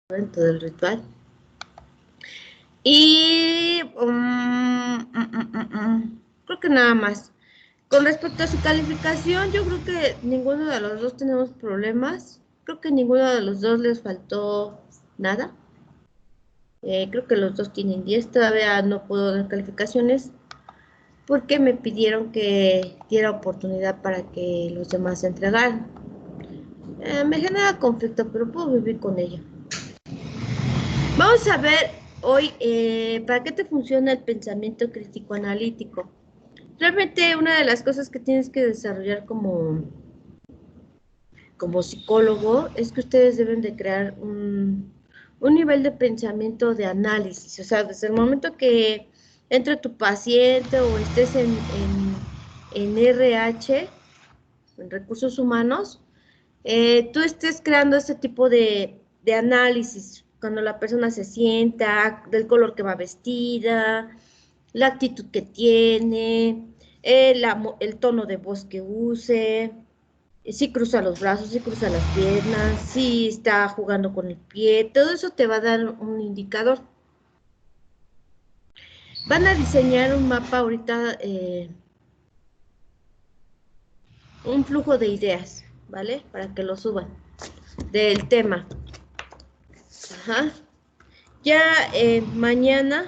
en todo el ritual. Y creo que nada más. Con respecto a su calificación, yo creo que ninguno de los dos tenemos problemas. Creo que ninguno de los dos les faltó nada. Creo que los dos tienen 10. Todavía no puedo dar calificaciones porque me pidieron que diera oportunidad para que los demás se entregaran. Me genera conflicto, pero puedo vivir con ello. Vamos a ver hoy para qué te funciona el pensamiento crítico analítico. Realmente una de las cosas que tienes que desarrollar como psicólogo es que ustedes deben de crear un nivel de pensamiento de análisis. O sea, desde el momento que entre tu paciente o estés en RH, en recursos humanos, tú estés creando este tipo de análisis, cuando la persona se sienta, del color que va vestida, la actitud que tiene, el tono de voz que use, si cruza los brazos, si cruza las piernas, si está jugando con el pie, todo eso te va a dar un indicador. Van a diseñar un mapa ahorita, un flujo de ideas, ¿vale? Para que lo suban, del tema. Ajá. Ya mañana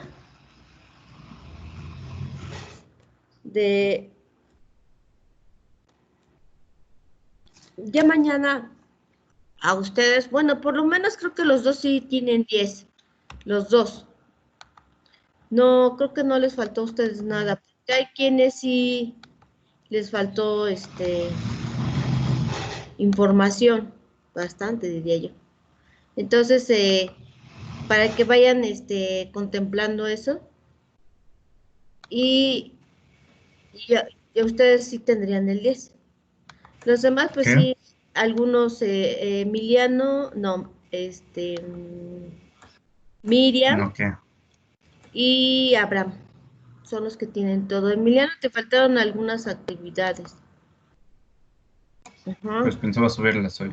de... Ya mañana a ustedes, bueno, por lo menos creo que los dos sí tienen 10, los dos. No, creo que no les faltó a ustedes nada, porque hay quienes sí les faltó información, bastante diría yo. Entonces, para que vayan contemplando eso y, y ustedes sí tendrían el 10. Los demás, pues ¿Qué? sí, algunos, Emiliano, no, Miriam No, ¿qué? y Abraham son los que tienen todo. Emiliano, te faltaron algunas actividades. Ajá. Pues pensaba subirlas hoy.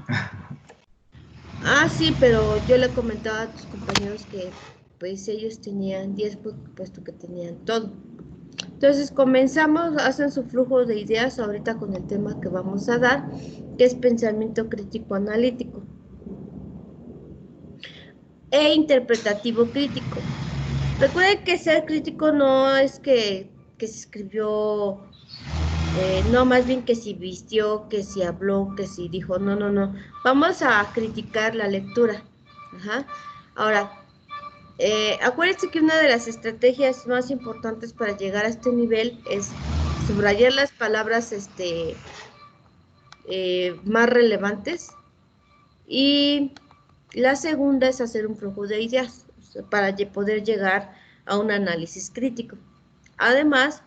Ah, sí, pero yo le comentaba a tus compañeros que pues ellos tenían 10 puesto que tenían todo. Entonces comenzamos, hacen su flujo de ideas ahorita con el tema que vamos a dar, que es pensamiento crítico analítico e interpretativo crítico. Recuerden que ser crítico no es que se escribió, no, más bien que si vistió, que si habló, que si dijo, no, no, no. Vamos a criticar la lectura. Ajá. Ahora, acuérdense que una de las estrategias más importantes para llegar a este nivel es subrayar las palabras más relevantes y la segunda es hacer un flujo de ideas, o sea, para poder llegar a un análisis crítico. Además,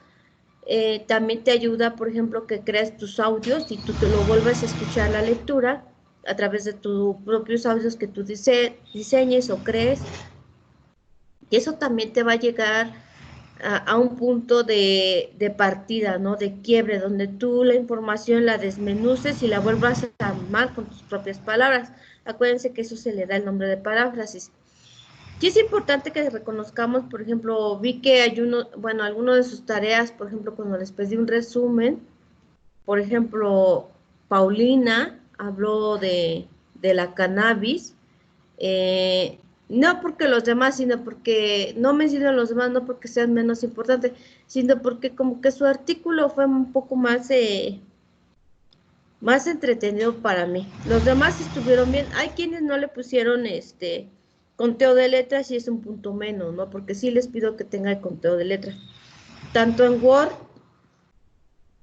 también te ayuda, por ejemplo, que creas tus audios y tú te lo vuelvas a escuchar la lectura a través de tus propios audios que tú diseñes o crees. Y eso también te va a llegar a un punto de partida, ¿no? De quiebre, donde tú la información la desmenuces y la vuelvas a armar con tus propias palabras. Acuérdense que eso se le da el nombre de paráfrasis. Y es importante que reconozcamos, por ejemplo, vi que hay bueno, alguno de sus tareas, por ejemplo, cuando les pedí un resumen, por ejemplo, Paulina habló de la cannabis, eh, no porque los demás, sino porque no menciono a los demás, no porque sean menos importantes, sino porque como que su artículo fue un poco más entretenido para mí. Los demás estuvieron bien. Hay quienes no le pusieron conteo de letras y es un punto menos, ¿no? Porque sí les pido que tenga el conteo de letras. Tanto en Word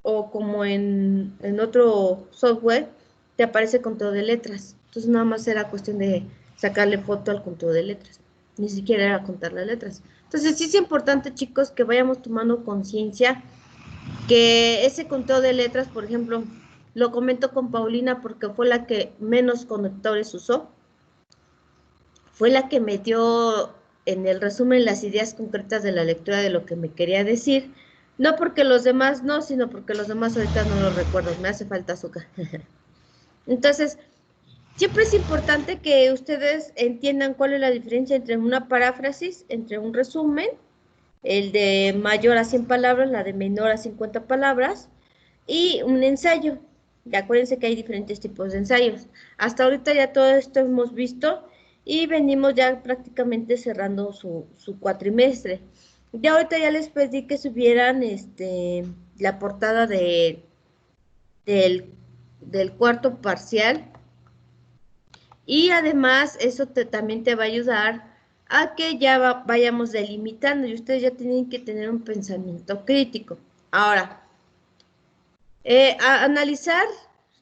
o como en otro software, te aparece conteo de letras. Entonces nada más era cuestión de sacarle foto al conteo de letras. Ni siquiera era contar las letras. Entonces sí es importante, chicos, que vayamos tomando conciencia que ese conteo de letras, por ejemplo, lo comento con Paulina porque fue la que menos conectores usó, fue la que me dio en el resumen las ideas concretas de la lectura de lo que me quería decir, no porque los demás no, sino porque los demás ahorita no los recuerdo, me hace falta azúcar. Entonces, Siempre es importante que ustedes entiendan cuál es la diferencia entre una paráfrasis, entre un resumen, el de mayor a 100 palabras, la de menor a 50 palabras, y un ensayo. Y acuérdense que hay diferentes tipos de ensayos. Hasta ahorita ya todo esto hemos visto y venimos ya prácticamente cerrando su cuatrimestre. Ya ahorita ya les pedí que subieran la portada del, del cuarto parcial y además eso también te va a ayudar a que ya vayamos delimitando y ustedes ya tienen que tener un pensamiento crítico. Ahora, analizar,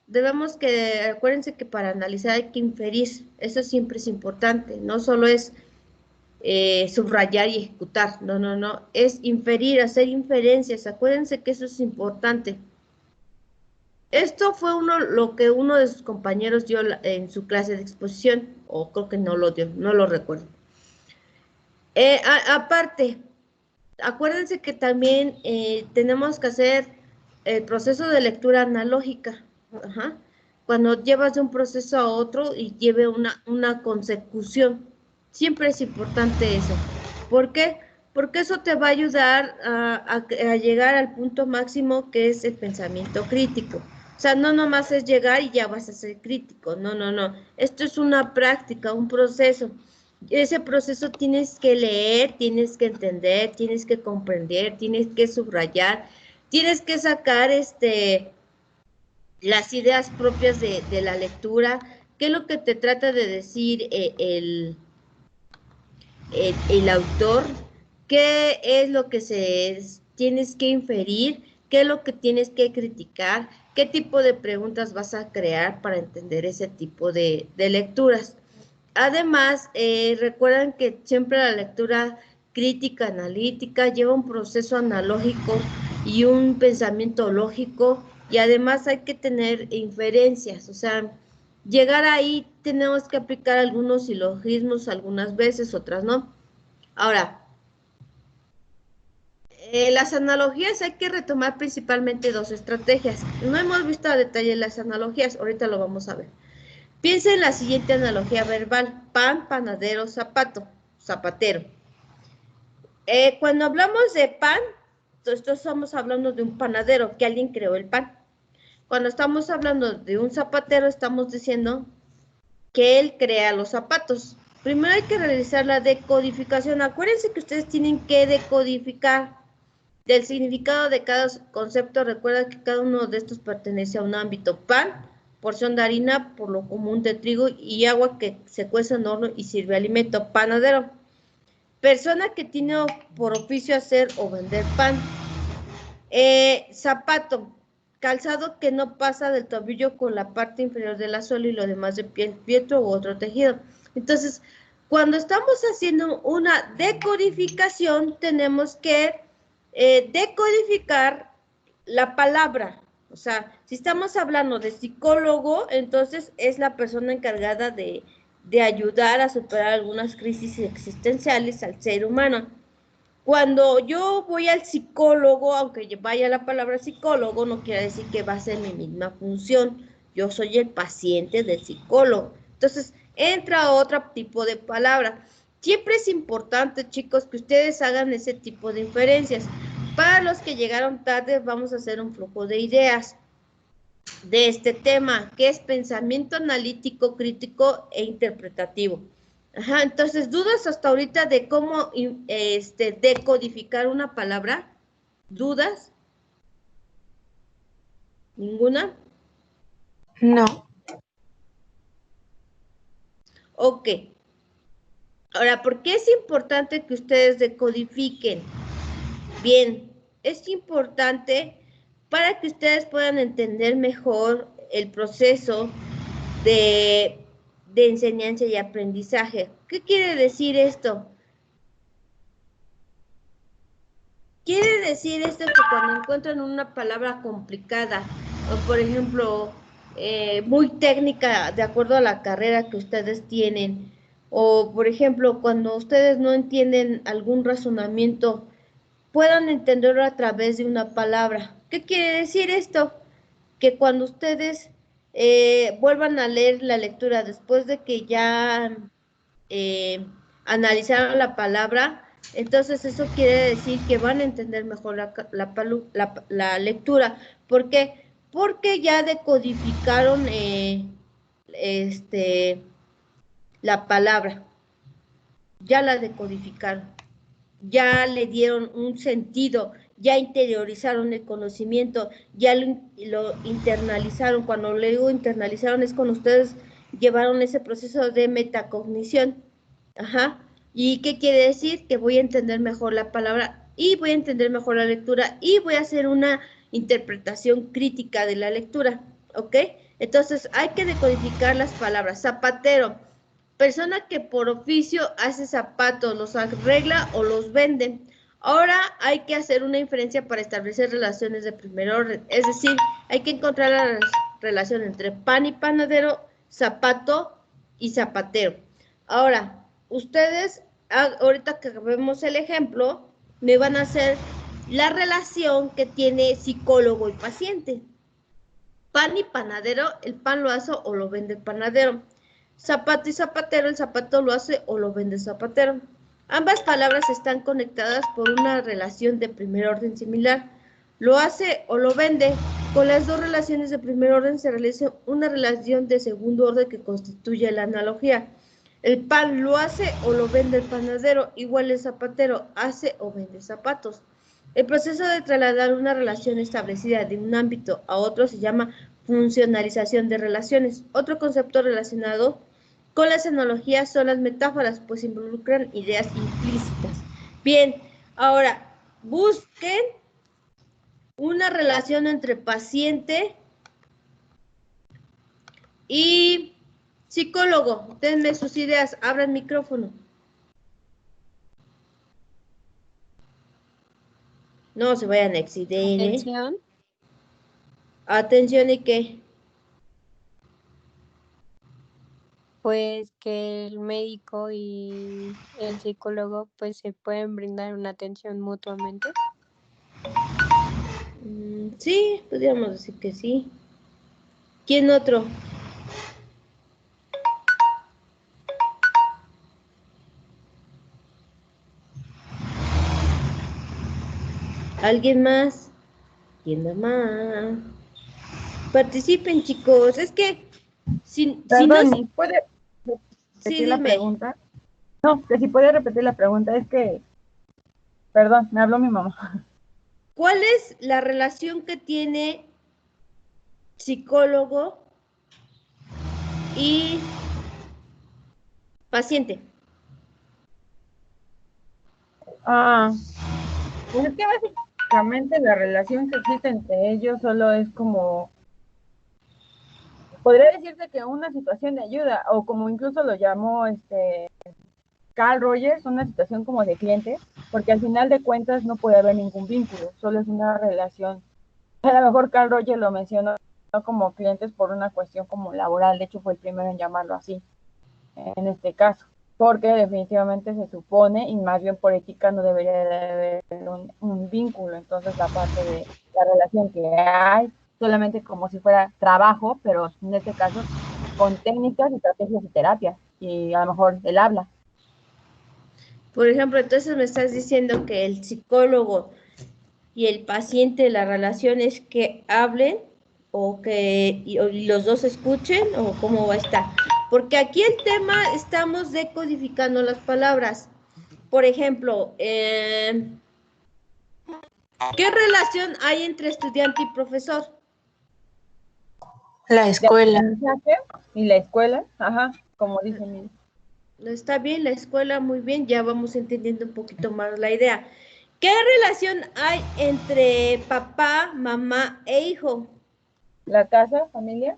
debemos que, acuérdense que para analizar hay que inferir, eso siempre es importante, no solo es subrayar y ejecutar, no, no, no, es inferir, hacer inferencias, acuérdense que eso es importante. Esto fue lo que uno de sus compañeros dio en su clase de exposición, o creo que no lo dio, no lo recuerdo. Aparte, acuérdense que también tenemos que hacer el proceso de lectura analógica. Ajá. Cuando llevas de un proceso a otro y lleve una consecución. Siempre es importante eso. ¿Por qué? Porque eso te va a ayudar a llegar al punto máximo que es el pensamiento crítico. O sea, no nomás es llegar y ya vas a ser crítico. No, no, no. Esto es una práctica, un proceso. Ese proceso tienes que leer, tienes que entender, tienes que comprender, tienes que subrayar, tienes que sacar las ideas propias de la lectura, qué es lo que te trata de decir el autor, qué es lo que tienes que inferir, qué es lo que tienes que criticar, qué tipo de preguntas vas a crear para entender ese tipo de lecturas. Además, recuerdan que siempre la lectura crítica, analítica, lleva un proceso analógico y un pensamiento lógico, y además hay que tener inferencias, o sea, llegar ahí tenemos que aplicar algunos silogismos algunas veces, otras no. Ahora, las analogías hay que retomar principalmente dos estrategias. No hemos visto a detalle las analogías, ahorita lo vamos a ver. Piensa en la siguiente analogía verbal: pan, panadero, zapato, zapatero. Cuando hablamos de pan, estamos hablando de un panadero, que alguien creó el pan. Cuando estamos hablando de un zapatero, estamos diciendo que él crea los zapatos. Primero hay que realizar la decodificación. Acuérdense que ustedes tienen que decodificar del significado de cada concepto. Recuerda que cada uno de estos pertenece a un ámbito. Pan, porción de harina, por lo común de trigo y agua que se cuece en horno y sirve alimento. Panadero, persona que tiene por oficio hacer o vender pan. Zapato, calzado que no pasa del tobillo con la parte inferior de la suela y lo demás de piel, fieltro u otro tejido. Entonces, cuando estamos haciendo una decodificación, tenemos que decodificar la palabra. O sea, si estamos hablando de psicólogo, entonces es la persona encargada de ayudar a superar algunas crisis existenciales al ser humano. Cuando yo voy al psicólogo, aunque vaya la palabra psicólogo, no quiere decir que va a ser mi misma función. Yo soy el paciente del psicólogo. Entonces, entra otro tipo de palabra. Siempre es importante, chicos, que ustedes hagan ese tipo de inferencias. Para los que llegaron tarde, vamos a hacer un flujo de ideas de este tema, que es pensamiento analítico, crítico e interpretativo. Ajá, entonces, ¿dudas hasta ahorita de cómo decodificar una palabra? ¿Dudas? ¿Ninguna? No. Ok. Ahora, ¿por qué es importante que ustedes decodifiquen? Bien, es importante para que ustedes puedan entender mejor el proceso de enseñanza y aprendizaje. ¿Qué quiere decir esto? Quiere decir esto que cuando encuentran una palabra complicada, o por ejemplo, muy técnica, de acuerdo a la carrera que ustedes tienen, o por ejemplo, cuando ustedes no entienden algún razonamiento, puedan entenderlo a través de una palabra. ¿Qué quiere decir esto? Que cuando ustedes vuelvan a leer la lectura después de que ya analizaron la palabra. Entonces eso quiere decir que van a entender mejor la lectura. ¿Por qué? Porque ya decodificaron la palabra, ya la decodificaron, ya le dieron un sentido, ya interiorizaron el conocimiento, ya lo internalizaron. Cuando le digo internalizaron es cuando ustedes llevaron ese proceso de metacognición. Ajá. ¿Y qué quiere decir? Que voy a entender mejor la palabra y voy a entender mejor la lectura y voy a hacer una interpretación crítica de la lectura, ¿ok? Entonces hay que decodificar las palabras. Zapatero, persona que por oficio hace zapatos, los arregla o los vende. Ahora hay que hacer una inferencia para establecer relaciones de primer orden, es decir, hay que encontrar la relación entre pan y panadero, zapato y zapatero. Ahora, ustedes, ahorita que vemos el ejemplo, me van a hacer la relación que tiene psicólogo y paciente. Pan y panadero, el pan lo hace o lo vende el panadero. Zapato y zapatero, el zapato lo hace o lo vende el zapatero. Ambas palabras están conectadas por una relación de primer orden similar. Lo hace o lo vende. Con las dos relaciones de primer orden se realiza una relación de segundo orden que constituye la analogía. El pan lo hace o lo vende el panadero, igual el zapatero hace o vende zapatos. El proceso de trasladar una relación establecida de un ámbito a otro se llama funcionalización de relaciones. Otro concepto relacionado con las analogías son las metáforas, pues involucran ideas implícitas. Bien, ahora busquen una relación entre paciente y psicólogo. Denme sus ideas, abran micrófono. No se vayan a exceder, ¿eh? Atención. Atención, ¿y qué? Pues que el médico y el psicólogo pues se pueden brindar una atención mutuamente. Sí, podríamos decir que sí. ¿Quién otro? ¿Alguien más? ¿Quién más? Participen, chicos. Es que si Perdón, no... ¿puede Sí, repetir la dime. pregunta? No, que si puede repetir la pregunta, es que, perdón, me habló mi mamá. ¿Cuál es la relación que tiene psicólogo y paciente? Pues es que básicamente la relación que existe entre ellos solo es como, podría decirse que una situación de ayuda, o como incluso lo llamó Carl Rogers, una situación como de cliente, porque al final de cuentas no puede haber ningún vínculo, solo es una relación. A lo mejor Carl Rogers lo mencionó como clientes por una cuestión como laboral, de hecho fue el primero en llamarlo así, en este caso, porque definitivamente se supone, y más bien por ética, no debería de haber un vínculo. Entonces la parte de la relación que hay, solamente como si fuera trabajo, pero en este caso con técnicas, estrategias y terapias, y a lo mejor él habla. Por ejemplo, entonces me estás diciendo que el psicólogo y el paciente, la relación es que hablen o que y los dos escuchen, o cómo va a estar. Porque aquí el tema, estamos decodificando las palabras. Por ejemplo, ¿qué relación hay entre estudiante y profesor? La escuela. Y la escuela, ajá, como dice mi. Está bien, la escuela, muy bien, ya vamos entendiendo un poquito más la idea. ¿Qué relación hay entre papá, mamá e hijo? La casa, familia.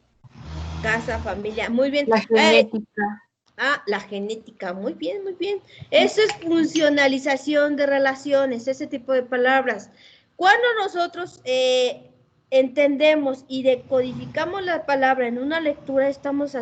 Casa, familia, muy bien. La genética. La genética, muy bien, muy bien. Eso es funcionalización de relaciones, ese tipo de palabras. Cuando nosotros entendemos y decodificamos la palabra en una lectura, estamos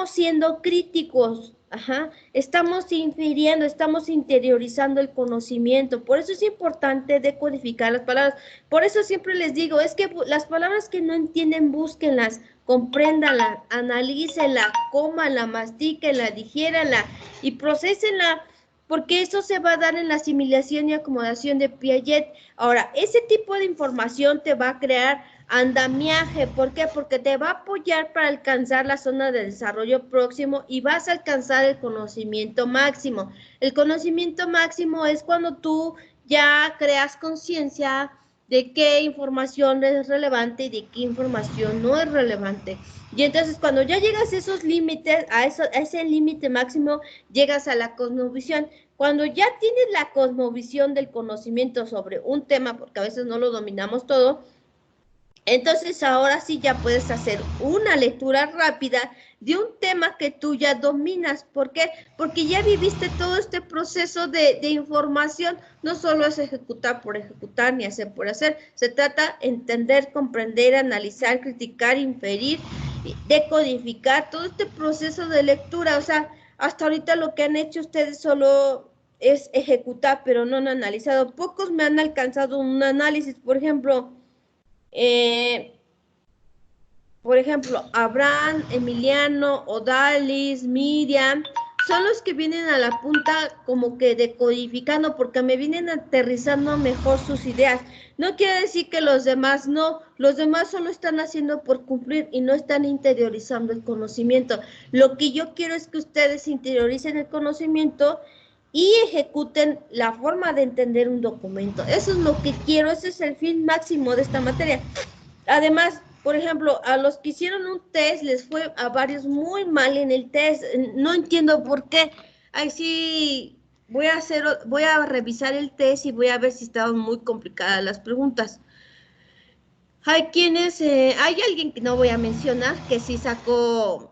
siendo críticos. Ajá, estamos infiriendo, estamos interiorizando el conocimiento. Por eso es importante decodificar las palabras. Por eso siempre les digo, es que las palabras que no entienden, búsquenlas, compréndanlas, analícenlas, cómanla, mastíquenla, digiéranla y procesenla, porque eso se va a dar en la asimilación y acomodación de Piaget. Ahora, ese tipo de información te va a crear andamiaje. ¿Por qué? Porque te va a apoyar para alcanzar la zona de desarrollo próximo y vas a alcanzar el conocimiento máximo. El conocimiento máximo es cuando tú ya creas conciencia de qué información es relevante y de qué información no es relevante. Y entonces cuando ya llegas a esos límites, a ese límite máximo, llegas a la cosmovisión. Cuando ya tienes la cosmovisión del conocimiento sobre un tema, porque a veces no lo dominamos todo, entonces ahora sí ya puedes hacer una lectura rápida de un tema que tú ya dominas. ¿Por qué? Porque ya viviste todo este proceso de información. No solo es ejecutar por ejecutar ni hacer por hacer. Se trata de entender, comprender, analizar, criticar, inferir, decodificar, todo este proceso de lectura. O sea, hasta ahorita lo que han hecho ustedes solo es ejecutar, pero no han analizado. Pocos me han alcanzado un análisis. Por ejemplo, Abraham, Emiliano, Odalis, Miriam, son los que vienen a la punta como que decodificando, porque me vienen aterrizando mejor sus ideas. No quiere decir que los demás no, los demás solo están haciendo por cumplir y no están interiorizando el conocimiento. Lo que yo quiero es que ustedes interioricen el conocimiento y ejecuten la forma de entender un documento. Eso es lo que quiero, ese es el fin máximo de esta materia. Además, por ejemplo, a los que hicieron un test, les fue a varios muy mal en el test. No entiendo por qué. Ahí sí voy a revisar el test y voy a ver si estaban muy complicadas las preguntas. Hay alguien que no voy a mencionar, que sí sacó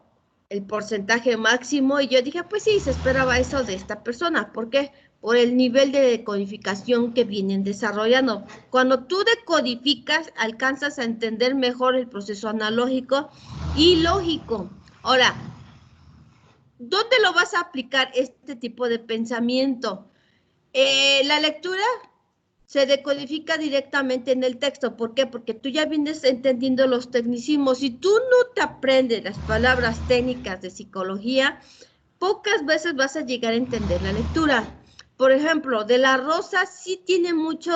el porcentaje máximo y yo dije, pues sí, se esperaba eso de esta persona. ¿Por qué? Por el nivel de decodificación que vienen desarrollando. Cuando tú decodificas, alcanzas a entender mejor el proceso analógico y lógico. Ahora, ¿dónde lo vas a aplicar este tipo de pensamiento? La lectura se decodifica directamente en el texto. ¿Por qué? Porque tú ya vienes entendiendo los tecnicismos. Si tú no te aprendes las palabras técnicas de psicología, pocas veces vas a llegar a entender la lectura. Por ejemplo, De la Rosa sí tiene mucho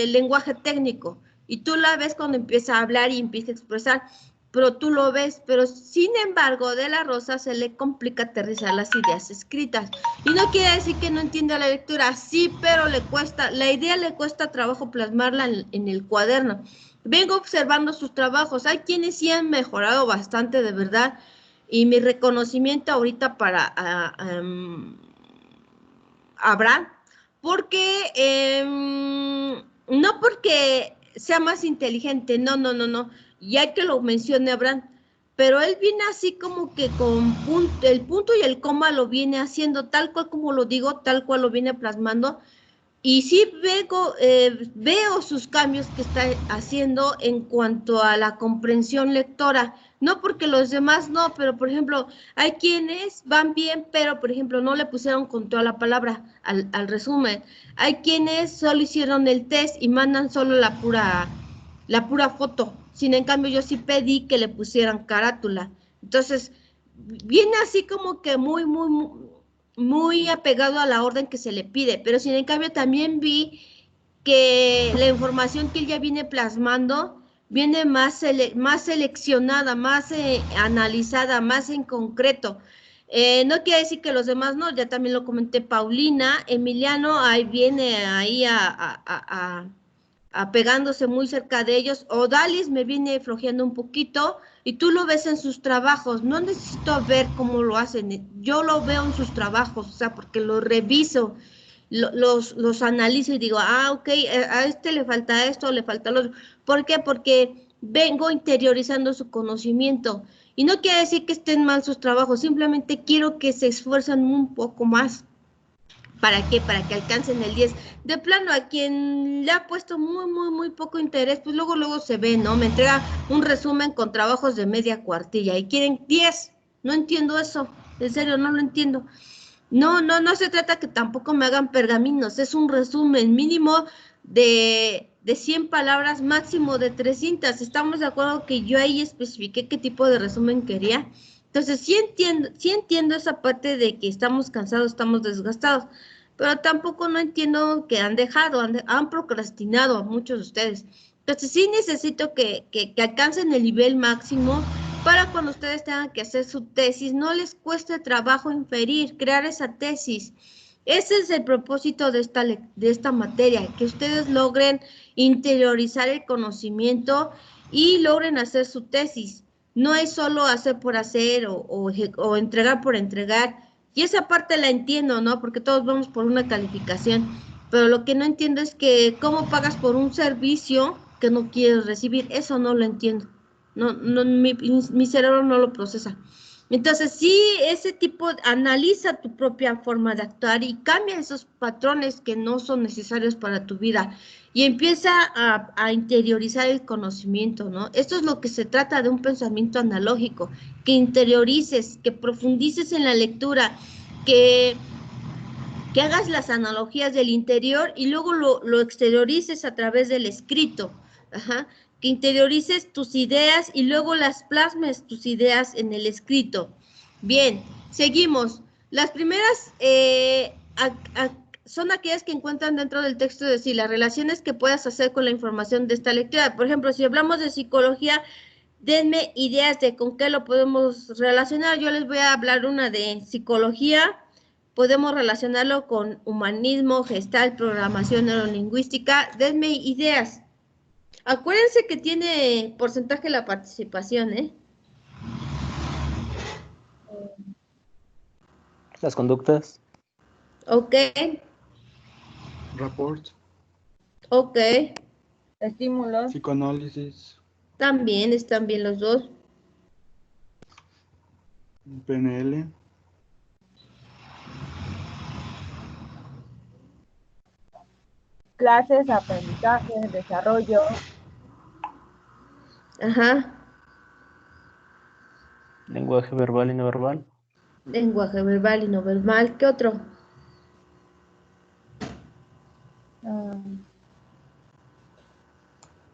lenguaje técnico y tú la ves cuando empieza a hablar y empieza a expresar, pero tú lo ves, pero sin embargo De la Rosa se le complica aterrizar las ideas escritas. Y no quiere decir que no entienda la lectura, sí, pero la idea le cuesta trabajo plasmarla en el cuaderno. Vengo observando sus trabajos, hay quienes sí han mejorado bastante de verdad, y mi reconocimiento ahorita para Abraham, porque no porque sea más inteligente, no, ya que lo mencione Abraham, pero él viene así como que con el punto y el coma lo viene haciendo tal cual como lo digo, tal cual lo viene plasmando, y sí veo sus cambios que está haciendo en cuanto a la comprensión lectora, no porque los demás no, pero por ejemplo, hay quienes van bien, pero por ejemplo no le pusieron con toda la palabra al resumen. Hay quienes solo hicieron el test y mandan solo la pura foto. Sin en cambio, yo sí pedí que le pusieran carátula. Entonces, viene así como que muy apegado a la orden que se le pide, pero sin en cambio también vi que la información que él ya viene plasmando viene más seleccionada, más analizada, más en concreto. No quiere decir que los demás no, ya también lo comenté, Paulina, Emiliano, ahí viene ahí apegándose muy cerca de ellos. Odalis me viene flojeando un poquito y tú lo ves en sus trabajos. No necesito ver cómo lo hacen, yo lo veo en sus trabajos, o sea, porque lo reviso, los analizo y digo, ok, a este le falta esto, le falta lo otro. ¿Por qué? Porque vengo interiorizando su conocimiento. Y no quiere decir que estén mal sus trabajos, simplemente quiero que se esfuerzan un poco más. ¿Para qué? Para que alcancen el 10. De plano, a quien le ha puesto muy poco interés, pues luego se ve, ¿no? Me entrega un resumen con trabajos de media cuartilla y quieren 10. No entiendo eso. En serio, no lo entiendo. No se trata que tampoco me hagan pergaminos, es un resumen mínimo de 100 palabras, máximo de 300. Estamos de acuerdo que yo ahí especifiqué qué tipo de resumen quería. Entonces, sí entiendo esa parte de que estamos cansados, estamos desgastados, pero tampoco no entiendo que han dejado, han procrastinado a muchos de ustedes. Entonces, sí necesito que alcancen el nivel máximo para cuando ustedes tengan que hacer su tesis, no les cueste trabajo inferir, crear esa tesis. Ese es el propósito de esta materia, que ustedes logren interiorizar el conocimiento y logren hacer su tesis. No es solo hacer por hacer o entregar por entregar. Y esa parte la entiendo, ¿no? Porque todos vamos por una calificación. Pero lo que no entiendo es que cómo pagas por un servicio que no quieres recibir. Eso no lo entiendo. Mi cerebro no lo procesa. Entonces, sí, ese tipo, analiza tu propia forma de actuar y cambia esos patrones que no son necesarios para tu vida y empieza a interiorizar el conocimiento, ¿no? Esto es lo que se trata de un pensamiento analógico, que interiorices, que profundices en la lectura, que hagas las analogías del interior y luego lo exteriorices a través del escrito. Ajá. Que interiorices tus ideas y luego las plasmes tus ideas en el escrito. Bien, seguimos. Las primeras son aquellas que encuentran dentro del texto de sí, las relaciones que puedas hacer con la información de esta lectura. Por ejemplo, si hablamos de psicología, denme ideas de con qué lo podemos relacionar. Yo les voy a hablar una de psicología. Podemos relacionarlo con humanismo, gestal, programación neurolingüística. Denme ideas. Acuérdense que tiene porcentaje la participación, ¿eh? Las conductas. Ok. Rapport. Ok. Estímulos. Psicoanálisis. También están bien los dos. PNL. Clases, aprendizaje, desarrollo. Ajá. Lenguaje verbal y no verbal. Lenguaje verbal y no verbal. ¿Qué otro?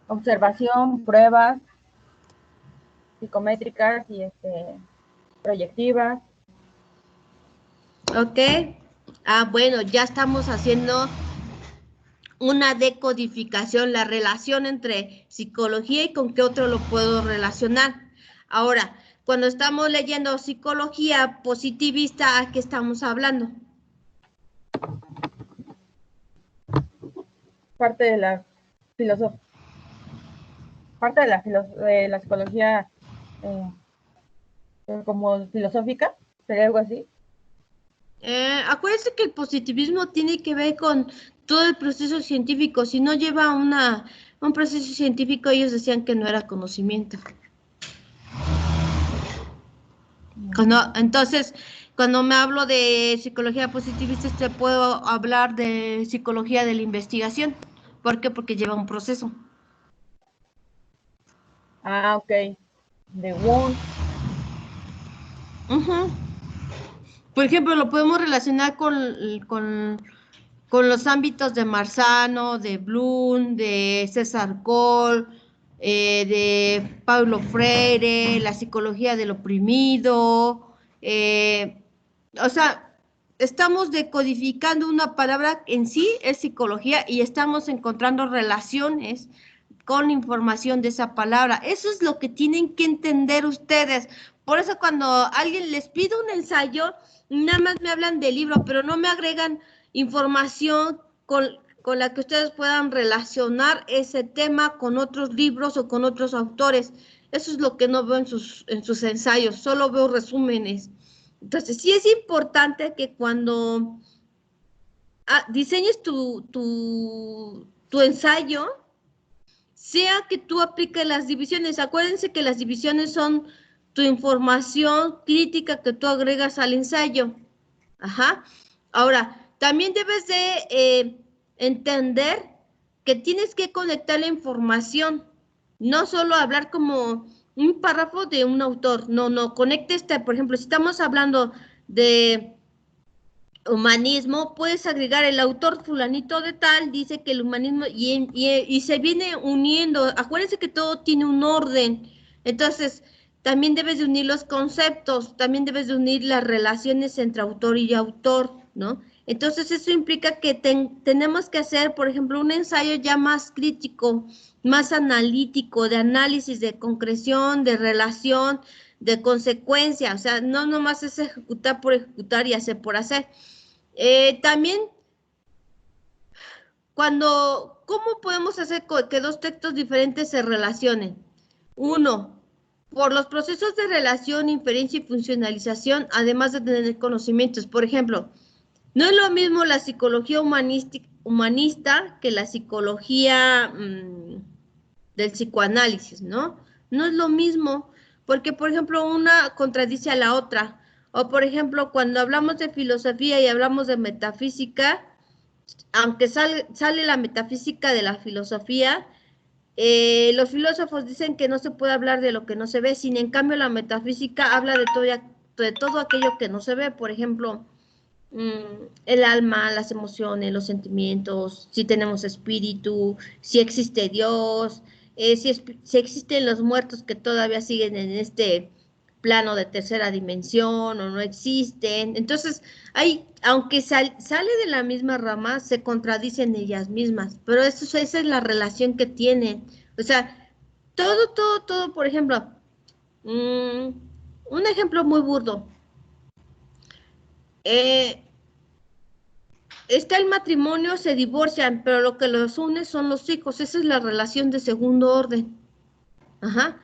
Observación, pruebas psicométricas y proyectivas. Ok. Bueno, ya estamos haciendo una decodificación, la relación entre psicología y con qué otro lo puedo relacionar. Ahora, cuando estamos leyendo psicología positivista, ¿a qué estamos hablando? Parte de la filosofía, de la psicología como filosófica, sería algo así. Acuérdense que el positivismo tiene que ver con todo el proceso científico. Si no lleva un proceso científico, ellos decían que no era conocimiento. Entonces, cuando me hablo de psicología positivista, te puedo hablar de psicología de la investigación. ¿Por qué? Porque lleva un proceso. Ok. De Wundt. Por ejemplo, lo podemos relacionar con los ámbitos de Marzano, de Bloom, de César Cole, de Paulo Freire, la psicología del oprimido. O sea, estamos decodificando una palabra en sí, es psicología, y estamos encontrando relaciones con información de esa palabra. Eso es lo que tienen que entender ustedes. Por eso cuando alguien les pide un ensayo, nada más me hablan del libro, pero no me agregan información con la que ustedes puedan relacionar ese tema con otros libros o con otros autores. Eso es lo que no veo en sus ensayos, solo veo resúmenes. Entonces, sí es importante que cuando diseñes tu ensayo, sea que tú apliques las divisiones. Acuérdense que las divisiones son tu información crítica que tú agregas al ensayo. Ajá. Ahora, también debes de entender que tienes que conectar la información, no solo hablar como un párrafo de un autor. No, conecte por ejemplo, si estamos hablando de humanismo, puedes agregar el autor fulanito de tal, dice que el humanismo, y se viene uniendo, acuérdense que todo tiene un orden, entonces también debes de unir los conceptos, también debes de unir las relaciones entre autor y autor, ¿no? Entonces eso implica que tenemos que hacer, por ejemplo, un ensayo ya más crítico, más analítico, de análisis, de concreción, de relación, de consecuencia, o sea, no nomás es ejecutar por ejecutar y hacer por hacer. También, ¿cómo podemos hacer que dos textos diferentes se relacionen? Uno, por los procesos de relación, inferencia y funcionalización, además de tener conocimientos. Por ejemplo, no es lo mismo la psicología humanista que la psicología del psicoanálisis, ¿no? No es lo mismo, porque, por ejemplo, una contradice a la otra. O, por ejemplo, cuando hablamos de filosofía y hablamos de metafísica, aunque sale la metafísica de la filosofía, los filósofos dicen que no se puede hablar de lo que no se ve, sin en cambio la metafísica habla de todo aquello que no se ve, por ejemplo, el alma, las emociones, los sentimientos, si tenemos espíritu, si existe Dios, si existen los muertos que todavía siguen en este plano de tercera dimensión o no existen. Entonces, aunque sale de la misma rama, se contradicen ellas mismas, pero esa es la relación que tienen. O sea, todo, por ejemplo, un ejemplo muy burdo. Está el matrimonio, se divorcian, pero lo que los une son los hijos. Esa es la relación de segundo orden. Ajá.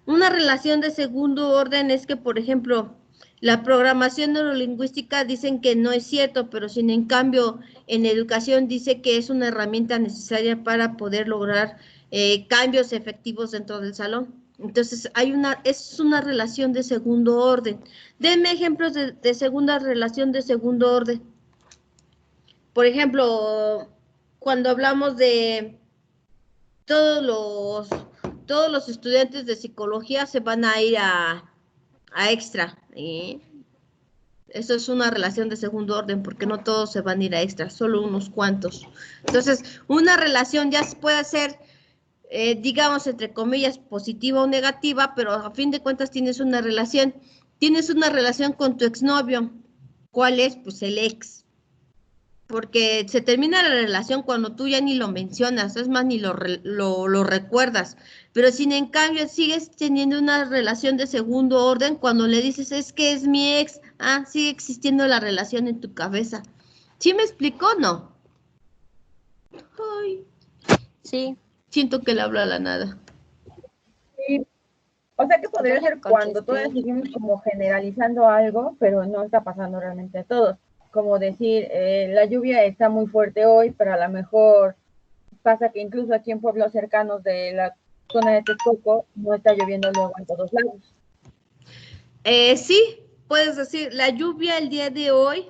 Una relación de segundo orden es que, por ejemplo, la programación neurolingüística dicen que no es cierto, pero sin en cambio en educación dice que es una herramienta necesaria para poder lograr cambios efectivos dentro del salón. Entonces, es una relación de segundo orden. Denme ejemplos de segunda relación de segundo orden. Por ejemplo, cuando hablamos de todos los estudiantes de psicología se van a ir a extra. Eso es una relación de segundo orden, porque no todos se van a ir a extra, solo unos cuantos. Entonces, una relación ya puede ser, digamos, entre comillas, positiva o negativa, pero a fin de cuentas tienes una relación. Tienes una relación con tu exnovio. ¿Cuál es? Pues el ex. Porque se termina la relación cuando tú ya ni lo mencionas, es más, ni lo recuerdas. Pero sin en cambio sigues teniendo una relación de segundo orden cuando le dices, es que es mi ex, sigue existiendo la relación en tu cabeza. ¿Sí me explicó o no? Ay, Sí, siento que le hablo a la nada. Sí. O sea que podría yo le ser cuando contesté. todos seguimos como generalizando algo, pero no está pasando realmente a todos. Como decir, la lluvia está muy fuerte hoy, pero a lo mejor pasa que incluso aquí en pueblos cercanos de la zona de Texcoco no está lloviendo luego en todos lados. Sí, puedes decir, la lluvia el día de hoy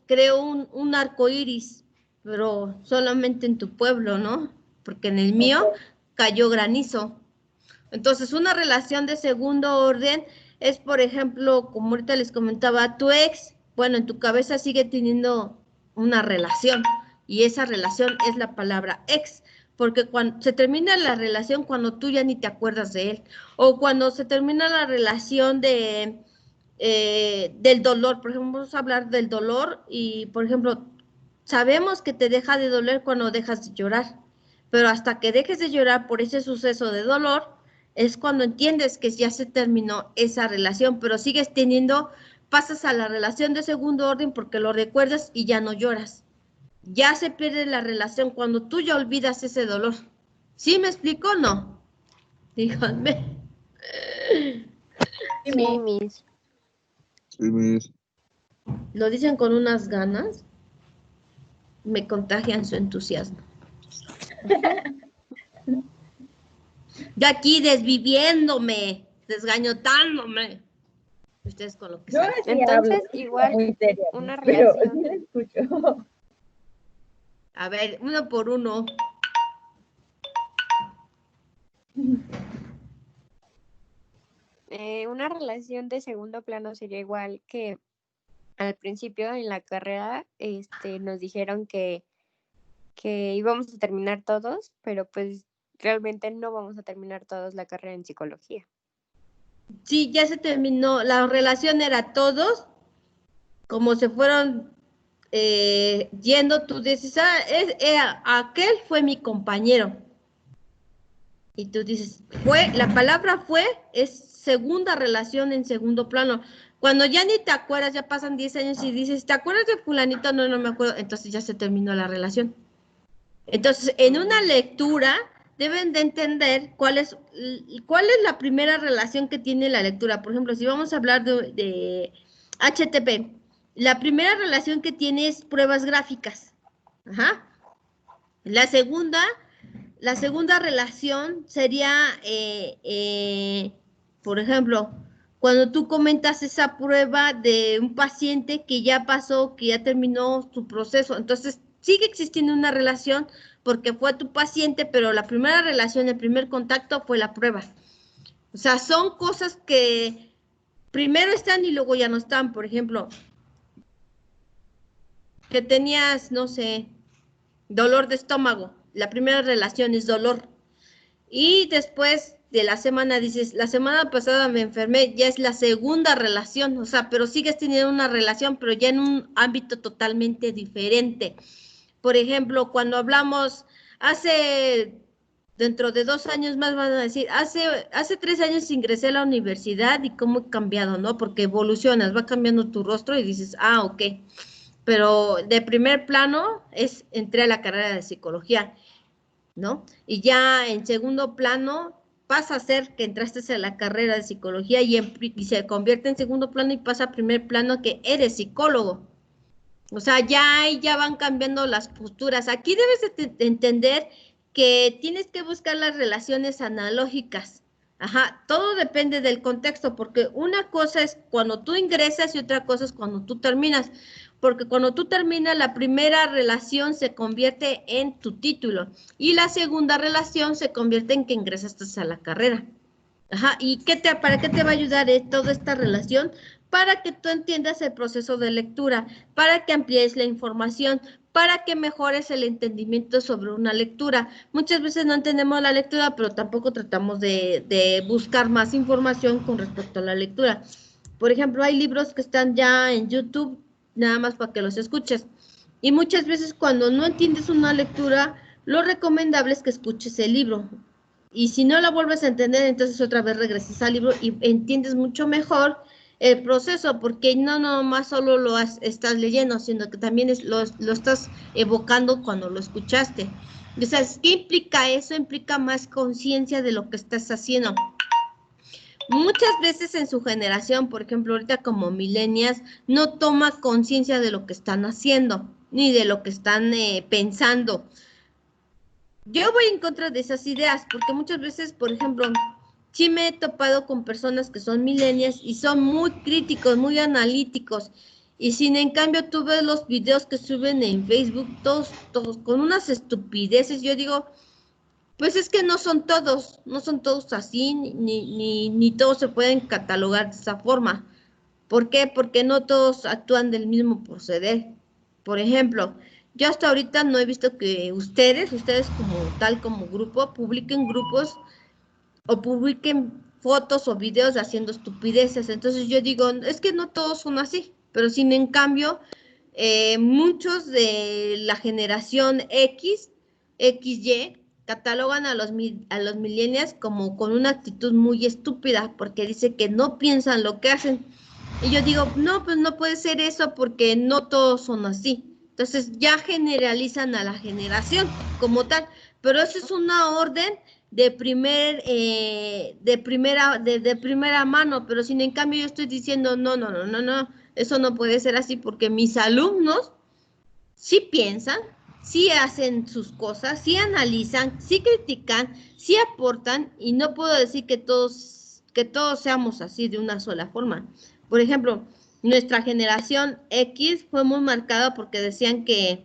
creó un arco iris, pero solamente en tu pueblo, ¿no? Porque en el mío cayó granizo. Entonces, una relación de segundo orden es, por ejemplo, como ahorita les comentaba, tu ex, bueno, en tu cabeza sigue teniendo una relación y esa relación es la palabra ex, porque cuando se termina la relación cuando tú ya ni te acuerdas de él, o cuando se termina la relación del dolor, por ejemplo, vamos a hablar del dolor y, por ejemplo, sabemos que te deja de doler cuando dejas de llorar, pero hasta que dejes de llorar por ese suceso de dolor, es cuando entiendes que ya se terminó esa relación, pero sigues pasas a la relación de segundo orden porque lo recuerdas y ya no lloras. Ya se pierde la relación cuando tú ya olvidas ese dolor. ¿Sí me explico o no? Díganme. Sí, Miss. Sí, Miss. Lo dicen con unas ganas, me contagian su entusiasmo. Yo aquí desviviéndome, desgañotándome. Ustedes con lo que Yo saben. ahora sí Entonces, hablo, igual, muy seria, una pero relación. sí la escucho. A ver, uno por uno. Una relación de segundo plano sería igual que al principio en la carrera nos dijeron que íbamos a terminar todos, pero pues realmente no vamos a terminar todos la carrera en psicología. Sí, ya se terminó, la relación era todos, como se fueron yendo, tú dices, aquel fue mi compañero. Y tú dices, la palabra fue, es segunda relación en segundo plano. Cuando ya ni te acuerdas, ya pasan 10 años y dices, ¿te acuerdas de fulanito? No, no me acuerdo. Entonces ya se terminó la relación. Entonces, en una lectura deben de entender cuál es la primera relación que tiene la lectura. Por ejemplo, si vamos a hablar de HTP, la primera relación que tiene es pruebas gráficas. Ajá. La segunda relación sería, por ejemplo, cuando tú comentas esa prueba de un paciente que ya pasó, que ya terminó su proceso, entonces sigue existiendo una relación porque fue tu paciente, pero la primera relación, el primer contacto fue la prueba. O sea, son cosas que primero están y luego ya no están. Por ejemplo, que tenías, no sé, dolor de estómago. La primera relación es dolor. Y después de la semana dices, la semana pasada me enfermé, ya es la segunda relación, o sea, pero sigues teniendo una relación, pero ya en un ámbito totalmente diferente. Por ejemplo, cuando hablamos dentro de 2 años más van a decir, hace 3 años ingresé a la universidad y cómo he cambiado, ¿no? Porque evolucionas, va cambiando tu rostro y dices, ok. Pero de primer plano entré a la carrera de psicología, ¿no? Y ya en segundo plano pasa a ser que entraste a la carrera de psicología y se convierte en segundo plano y pasa a primer plano que eres psicólogo. O sea, ya van cambiando las posturas. Aquí debes de entender que tienes que buscar las relaciones analógicas. Ajá, todo depende del contexto, porque una cosa es cuando tú ingresas y otra cosa es cuando tú terminas. Porque cuando tú terminas, la primera relación se convierte en tu título y la segunda relación se convierte en que ingresaste a la carrera. Ajá, ¿y para qué te va a ayudar toda esta relación? Para que tú entiendas el proceso de lectura, para que amplíes la información, para que mejores el entendimiento sobre una lectura. Muchas veces no entendemos la lectura, pero tampoco tratamos de buscar más información con respecto a la lectura. Por ejemplo, hay libros que están ya en YouTube, nada más para que los escuches. Y muchas veces cuando no entiendes una lectura, lo recomendable es que escuches el libro. Y si no la vuelves a entender, entonces otra vez regresas al libro y entiendes mucho mejor el proceso, porque no más solo estás leyendo, sino que también lo estás evocando cuando lo escuchaste. O sea, ¿qué implica eso? Implica más conciencia de lo que estás haciendo. Muchas veces en su generación, por ejemplo, ahorita como millennials, no toma conciencia de lo que están haciendo, ni de lo que están pensando. Yo voy en contra de esas ideas, porque muchas veces, por ejemplo, sí me he topado con personas que son millennials y son muy críticos, muy analíticos, y sin en cambio tú ves los videos que suben en Facebook, todos con unas estupideces. Yo digo, pues es que no son todos así, ni todos se pueden catalogar de esa forma. ¿Por qué? Porque no todos actúan del mismo proceder. Por ejemplo, yo hasta ahorita no he visto que ustedes como tal, como grupo, publiquen grupos o publiquen fotos o videos haciendo estupideces. Entonces yo digo, es que no todos son así, pero sin en cambio, muchos de la generación XY, catalogan a los millennials como con una actitud muy estúpida, porque dice que no piensan lo que hacen. Y yo digo, no, pues no puede ser eso porque no todos son así. Entonces ya generalizan a la generación como tal, pero eso es una orden de primera mano, pero sin en cambio yo estoy diciendo, no, eso no puede ser así porque mis alumnos sí piensan, sí hacen sus cosas, sí analizan, sí critican, sí aportan, y no puedo decir que todos seamos así de una sola forma. Por ejemplo, nuestra generación X fue muy marcada porque decían que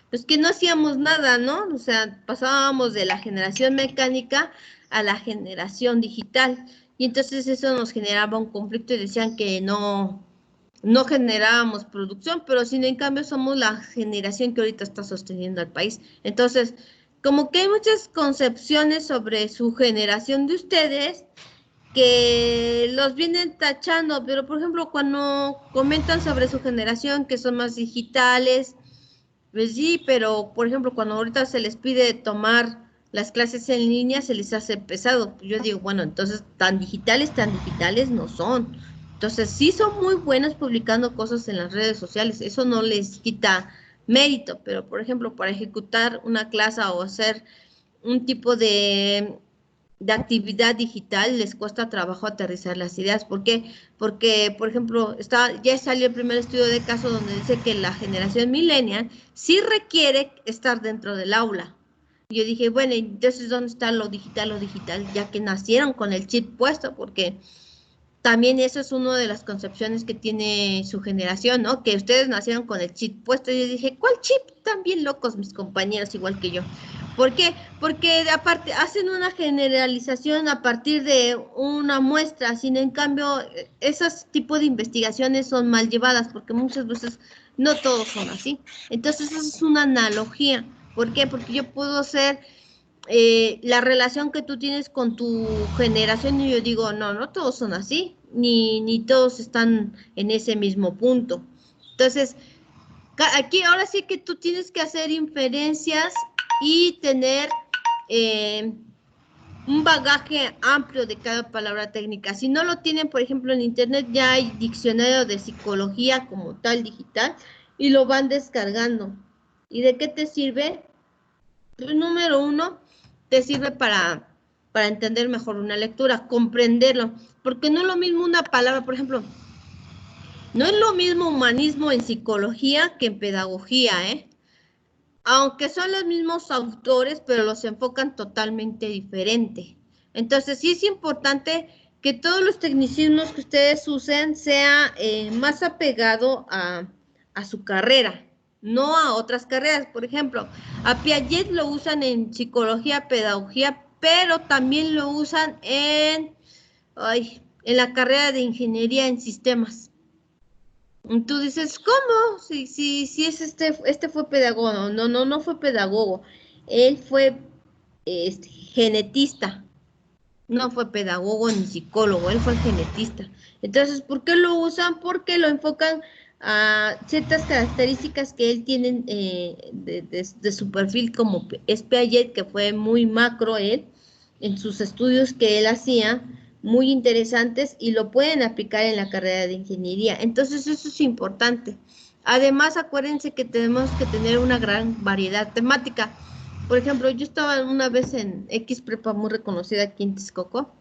pues que no hacíamos nada, ¿no? O sea, pasábamos de la generación mecánica a la generación digital. y entonces eso nos generaba un conflicto y decían que no generábamos producción, pero sin en cambio somos la generación que ahorita está sosteniendo al país. Entonces, como que hay muchas concepciones sobre su generación de ustedes que los vienen tachando, pero por ejemplo, cuando comentan sobre su generación que son más digitales, pues sí, pero por ejemplo, cuando ahorita se les pide tomar las clases en línea, se les hace pesado. Yo digo, bueno, entonces tan digitales no son. Entonces sí son muy buenos publicando cosas en las redes sociales, eso no les quita mérito, pero por ejemplo, para ejecutar una clase o hacer un tipo de actividad digital les cuesta trabajo aterrizar las ideas. ¿Por qué? Porque, por ejemplo, ya salió el primer estudio de caso donde dice que la generación millennial sí requiere estar dentro del aula. Yo dije, bueno, entonces, ¿dónde está lo digital? Ya que nacieron con el chip puesto, porque también eso es una de las concepciones que tiene su generación, ¿no? Que ustedes nacieron con el chip puesto. Y yo dije, ¿cuál chip? Están bien locos mis compañeros, igual que yo. ¿Por qué? Porque aparte hacen una generalización a partir de una muestra, sin en cambio, esos tipos de investigaciones son mal llevadas, porque muchas veces no todos son así. Entonces, eso es una analogía. ¿Por qué? Porque yo puedo hacer la relación que tú tienes con tu generación y yo digo, no todos son así, ni todos están en ese mismo punto. Entonces, aquí ahora sí que tú tienes que hacer inferencias y tener un bagaje amplio de cada palabra técnica. Si no lo tienen, por ejemplo, en internet ya hay diccionario de psicología como tal digital y lo van descargando. ¿Y de qué te sirve? Pues, número uno, te sirve para entender mejor una lectura, comprenderlo, porque no es lo mismo una palabra, por ejemplo, no es lo mismo humanismo en psicología que en pedagogía, ¿eh? Aunque son los mismos autores, pero los enfocan totalmente diferente. Entonces, sí es importante que todos los tecnicismos que ustedes usen sea más apegado a su carrera, no a otras carreras. Por ejemplo, a Piaget lo usan en psicología, pedagogía, pero también lo usan en la carrera de ingeniería en sistemas. Tú dices, ¿cómo? Si es este fue pedagogo. No fue pedagogo. Él fue genetista. No fue pedagogo ni psicólogo, él fue genetista. Entonces, ¿por qué lo usan? Porque lo enfocan a ciertas características que él tiene de su perfil, como es Piaget, que fue muy macro él, en sus estudios que él hacía, muy interesantes, y lo pueden aplicar en la carrera de ingeniería. Entonces, eso es importante. Además, acuérdense que tenemos que tener una gran variedad temática. Por ejemplo, yo estaba una vez en X prepa muy reconocida aquí en Texcoco,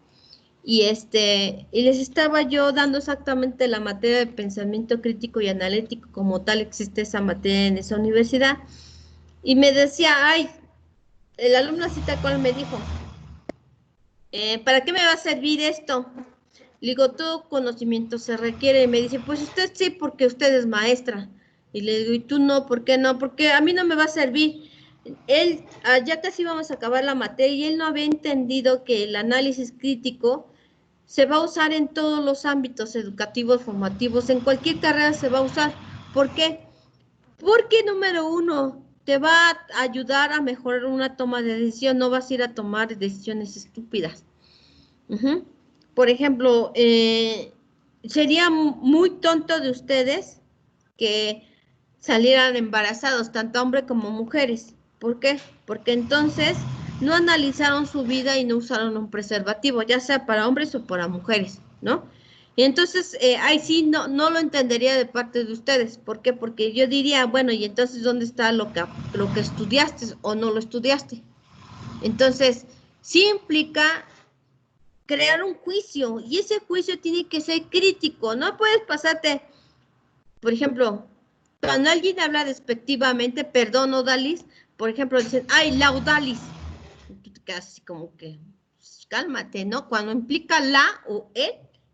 y les estaba yo dando exactamente la materia de pensamiento crítico y analítico, como tal existe esa materia en esa universidad, y me decía, el alumno así tal cual me dijo, ¿para qué me va a servir esto? Le digo, todo conocimiento se requiere. Y me dice, pues usted sí, porque usted es maestra. Y le digo, ¿y tú no? ¿Por qué no? Porque a mí no me va a servir. Él, ya casi vamos a acabar la materia, y él no había entendido que el análisis crítico se va a usar en todos los ámbitos educativos, formativos, en cualquier carrera se va a usar. ¿Por qué? Porque número uno, te va a ayudar a mejorar una toma de decisión, no vas a ir a tomar decisiones estúpidas. Por ejemplo, sería muy tonto de ustedes que salieran embarazados, tanto hombres como mujeres. ¿Por qué? Porque entonces no analizaron su vida y no usaron un preservativo, ya sea para hombres o para mujeres, ¿no? Y entonces, ahí sí no lo entendería de parte de ustedes. ¿Por qué? Porque yo diría, bueno, ¿y entonces dónde está lo que estudiaste o no lo estudiaste? Entonces, sí implica crear un juicio, y ese juicio tiene que ser crítico. No puedes pasarte, por ejemplo, cuando alguien habla despectivamente, perdón, Odalis, por ejemplo, dicen, ¡ay, la Odalis! Tú te quedas así como que, pues, cálmate, ¿no? Cuando implica la o el,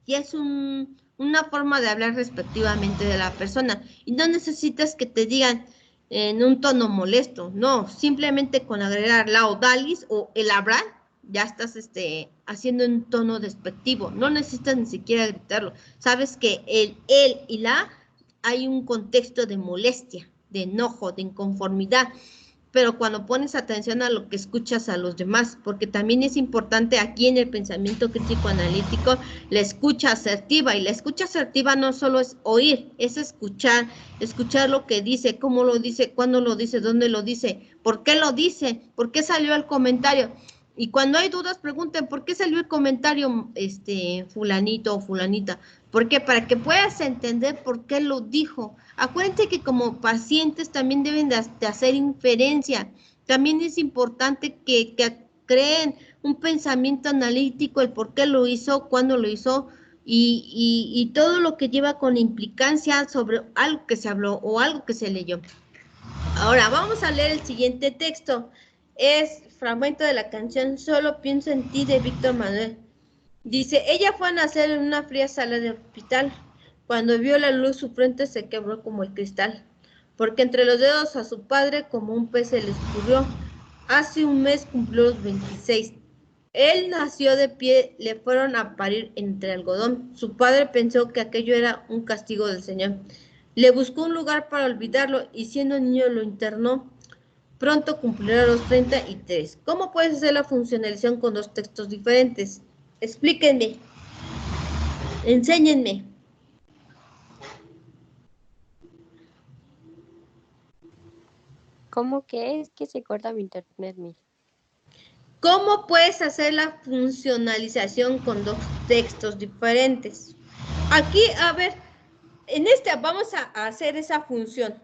ya es una forma de hablar respectivamente de la persona, y no necesitas que te digan en un tono molesto, no, simplemente con agregar la Odalis o el Abraham, ya estás haciendo un tono despectivo, no necesitas ni siquiera gritarlo, sabes que el él y la hay un contexto de molestia, de enojo, de inconformidad, pero cuando pones atención a lo que escuchas a los demás, porque también es importante aquí en el pensamiento crítico analítico la escucha asertiva, y la escucha asertiva no solo es oír, es escuchar lo que dice, cómo lo dice, cuándo lo dice, dónde lo dice, por qué salió el comentario. Y cuando hay dudas, pregunten, ¿por qué salió el comentario fulanito o fulanita? ¿Por qué? Para que puedas entender por qué lo dijo. Acuérdense que como pacientes también deben de hacer inferencia. También es importante que creen un pensamiento analítico, el por qué lo hizo, cuándo lo hizo, y todo lo que lleva con implicancia sobre algo que se habló o algo que se leyó. Ahora, vamos a leer el siguiente texto. Es fragmento de la canción Solo pienso en ti de Víctor Manuel. Dice, ella fue a nacer en una fría sala de hospital. Cuando vio la luz, su frente se quebró como el cristal, porque entre los dedos a su padre como un pez se le escurrió. Hace un mes cumplió los 26. Él nació de pie, le fueron a parir entre algodón. Su padre pensó que aquello era un castigo del Señor. Le buscó un lugar para olvidarlo y siendo niño lo internó. Pronto cumplirá los 33. ¿Cómo puedes hacer la funcionalización con dos textos diferentes? Explíquenme. Enséñenme. ¿Cómo que es que se corta mi internet, Miss? ¿Cómo puedes hacer la funcionalización con dos textos diferentes? Aquí, a ver, en vamos a hacer esa función.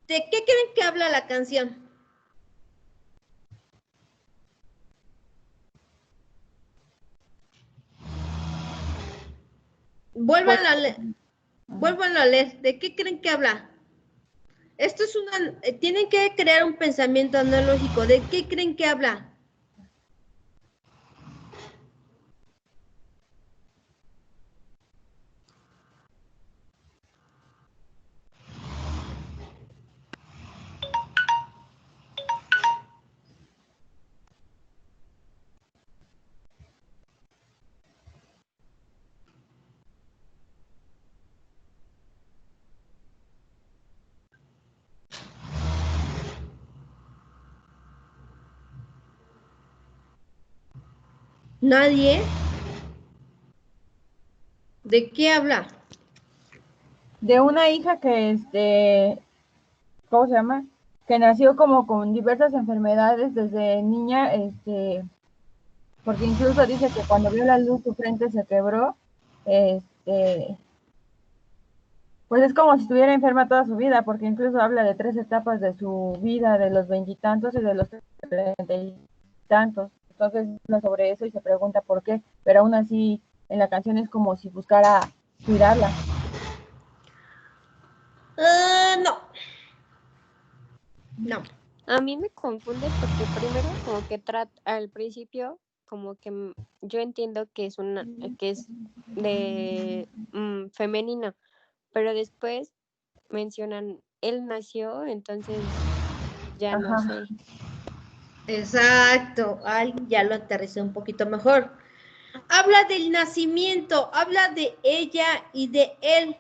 ¿De qué creen que habla la canción? Vuelvan a leer. ¿De qué creen que habla? Esto es tienen que crear un pensamiento analógico. ¿De qué creen que habla? ¿Nadie? ¿De qué habla? De una hija que, ¿cómo se llama? Que nació como con diversas enfermedades desde niña, porque incluso dice que cuando vio la luz su frente se quebró, pues es como si estuviera enferma toda su vida, porque incluso habla de 3 etapas de su vida, de los 20 y tantos y de los 30 y tantos. Entonces habla sobre eso y se pregunta por qué, pero aún así en la canción es como si buscara cuidarla. No. No. A mí me confunde porque primero como que al principio como que yo entiendo que es de femenino, pero después mencionan él nació, entonces ya no sé. Exacto. Ay, ya lo aterricé un poquito mejor. Habla del nacimiento, habla de ella y de él.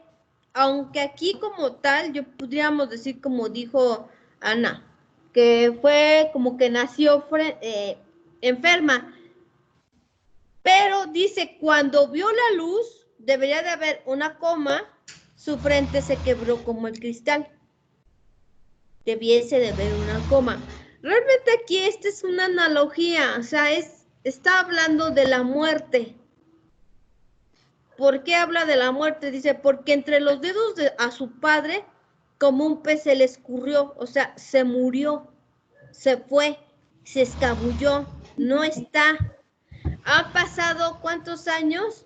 Aunque aquí como tal, yo podríamos decir como dijo Ana, que fue como que nació enferma. Pero dice, cuando vio la luz, debería de haber una coma, su frente se quebró como el cristal. Debiese de haber una coma. Realmente aquí esta es una analogía, o sea, está hablando de la muerte. ¿Por qué habla de la muerte? Dice, porque entre los dedos a su padre, como un pez se le escurrió, o sea, se murió, se fue, se escabulló, no está. ¿Han pasado cuántos años?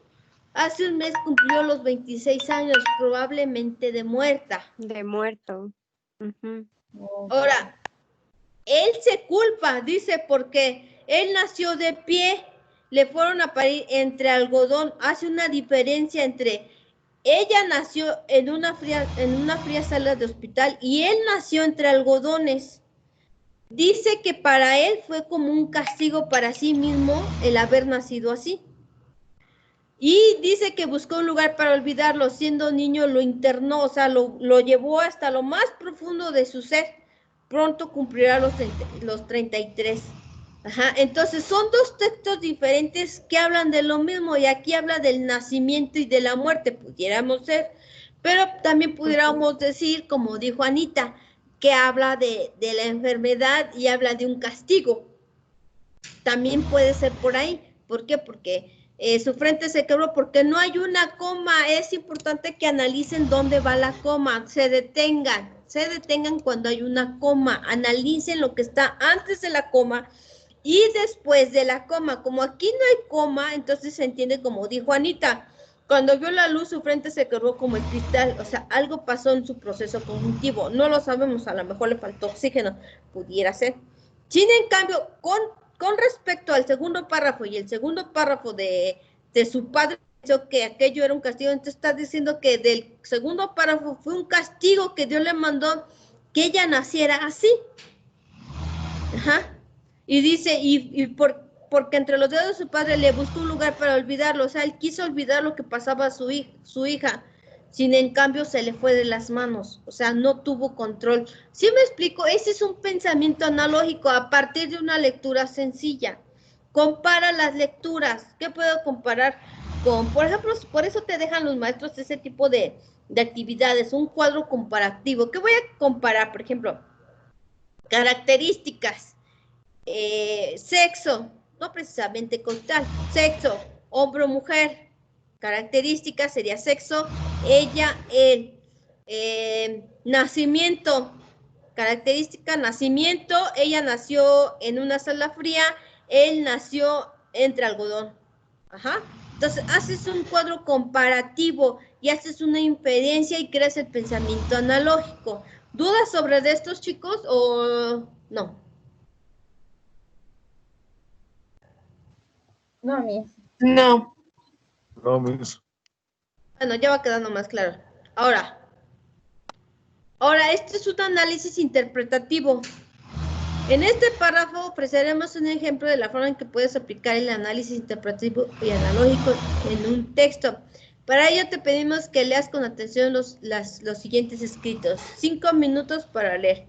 Hace un mes cumplió los 26 años, probablemente de muerta. De muerto. Ahora, él se culpa, dice, porque él nació de pie, le fueron a parir entre algodón. Hace una diferencia entre ella nació en una fría sala de hospital y él nació entre algodones. dice que para él fue como un castigo para sí mismo el haber nacido así. Y dice que buscó un lugar para olvidarlo. Siendo niño lo internó, o sea, lo llevó hasta lo más profundo de su ser. Pronto cumplirá los 33. Ajá. Entonces son dos textos diferentes que hablan de lo mismo, y aquí habla del nacimiento y de la muerte, pudiéramos ser, pero también pudiéramos decir, como dijo Anita, que habla de la enfermedad y habla de un castigo. También puede ser por ahí. ¿Por qué? Porque su frente se quebró porque no hay una coma. Es importante que analicen dónde va la coma, se detengan cuando hay una coma, analicen lo que está antes de la coma y después de la coma. Como aquí no hay coma, entonces se entiende como dijo Anita, cuando vio la luz su frente se quebró como el cristal, o sea, algo pasó en su proceso cognitivo, no lo sabemos, a lo mejor le faltó oxígeno, pudiera ser. Sin en cambio, con respecto al segundo párrafo y el segundo párrafo de su padre, que aquello era un castigo, entonces está diciendo que del segundo párrafo fue un castigo que Dios le mandó que ella naciera así. Ajá. Y dice, porque entre los dedos de su padre le buscó un lugar para olvidarlo, o sea, él quiso olvidar lo que pasaba a su hija, sin en cambio se le fue de las manos, o sea, no tuvo control. ¿Sí me explico? Ese es un pensamiento analógico a partir de una lectura sencilla. Compara las lecturas. ¿Qué puedo comparar con? Por ejemplo, por eso te dejan los maestros ese tipo de actividades, un cuadro comparativo. ¿Qué voy a comparar? Por ejemplo, características. Sexo, no precisamente coital, sexo, hombre o mujer, características sería sexo, ella, él, nacimiento, característica, nacimiento, ella nació en una sala fría, él nació entre algodón. Ajá. Entonces haces un cuadro comparativo y haces una inferencia y creas el pensamiento analógico. ¿Dudas sobre de estos, chicos, o no? No, Miss. No. No, Miss. Bueno, ya va quedando más claro. Ahora, este es un análisis interpretativo. En este párrafo ofreceremos un ejemplo de la forma en que puedes aplicar el análisis interpretativo y analógico en un texto. Para ello te pedimos que leas con atención los siguientes escritos. 5 minutos para leer.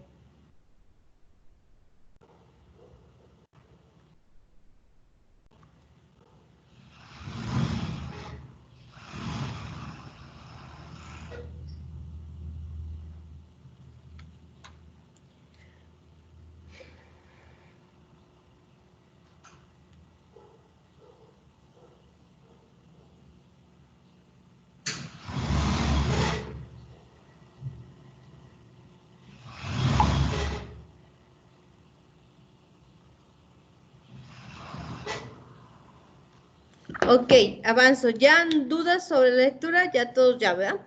Ok, avanzo. ¿Ya han dudas sobre la lectura? Ya todos ya, ¿verdad?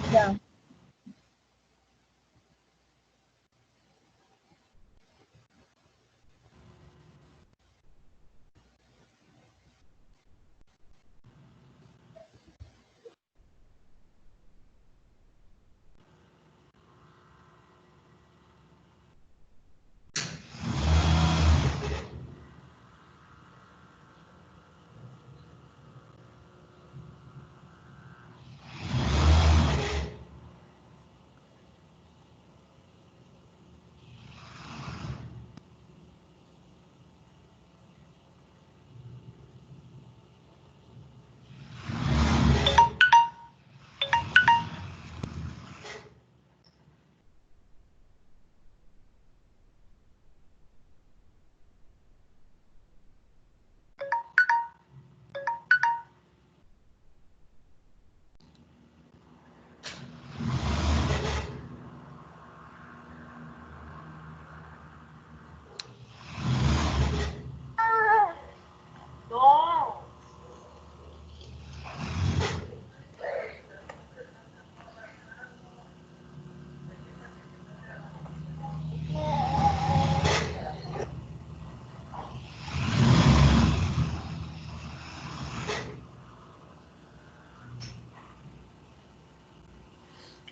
Ya.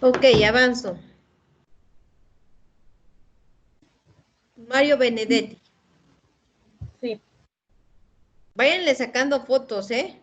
Ok, avanzo. Mario Benedetti. Sí. Váyanle sacando fotos, ¿eh?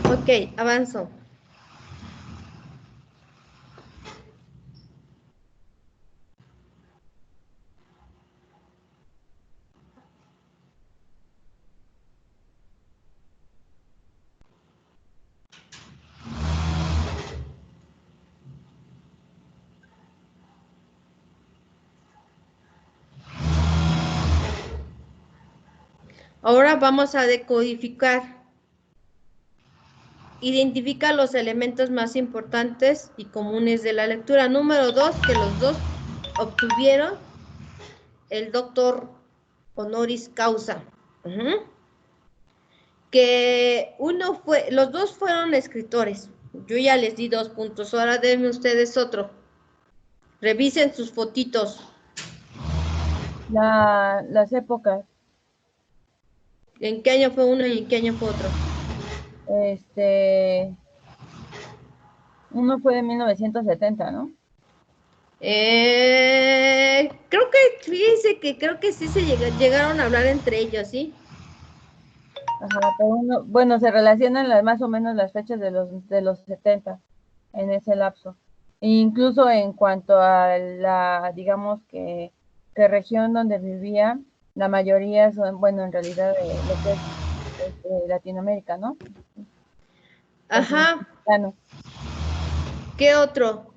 Ok, avanzo. Ahora vamos a decodificar. Identifica los elementos más importantes y comunes de la lectura. Número 2, que los dos obtuvieron el doctor honoris causa. Que los dos fueron escritores. Yo ya les di 2 puntos. Ahora denme ustedes otro. Revisen sus fotitos. Las épocas. ¿En qué año fue uno y en qué año fue otro? Uno fue de 1970, ¿no? Creo que, fíjense que creo que sí llegaron a hablar entre ellos, ¿sí? Ajá, pero bueno, se relacionan más o menos las fechas de los 70 en ese lapso. E incluso en cuanto a digamos que región donde vivía, la mayoría son, bueno, en realidad de lo que es Latinoamérica, ¿no? Ajá. Mexicano. ¿Qué otro?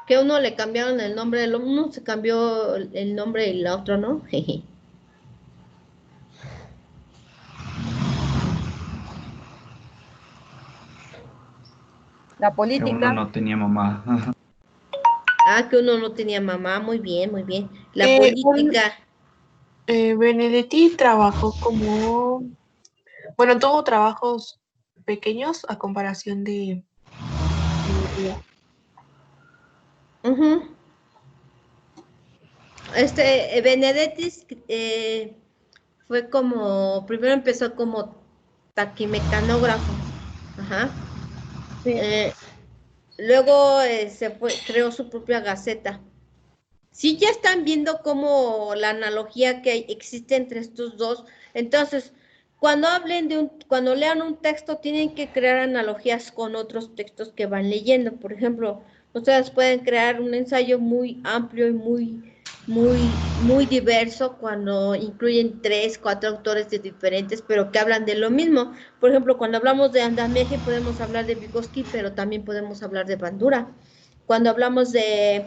Que uno le cambiaron el nombre, uno se cambió el nombre y el otro no. Jeje. La Que política. uno no tenía mamá. Ah, que uno no tenía mamá, muy bien, muy bien. La política. Benedetti trabajó bueno, tuvo trabajos pequeños a comparación de Benedetti fue primero empezó como taquimecanógrafo. Ajá. Sí. Luego creó su propia gaceta. Sí, ya están viendo cómo la analogía que existe entre estos dos. Entonces, cuando lean un texto, tienen que crear analogías con otros textos que van leyendo. Por ejemplo, ustedes pueden crear un ensayo muy amplio y muy diverso cuando incluyen 3, 4 autores diferentes, pero que hablan de lo mismo. Por ejemplo, cuando hablamos de andamiaje, podemos hablar de Vygotsky, pero también podemos hablar de Bandura. Cuando hablamos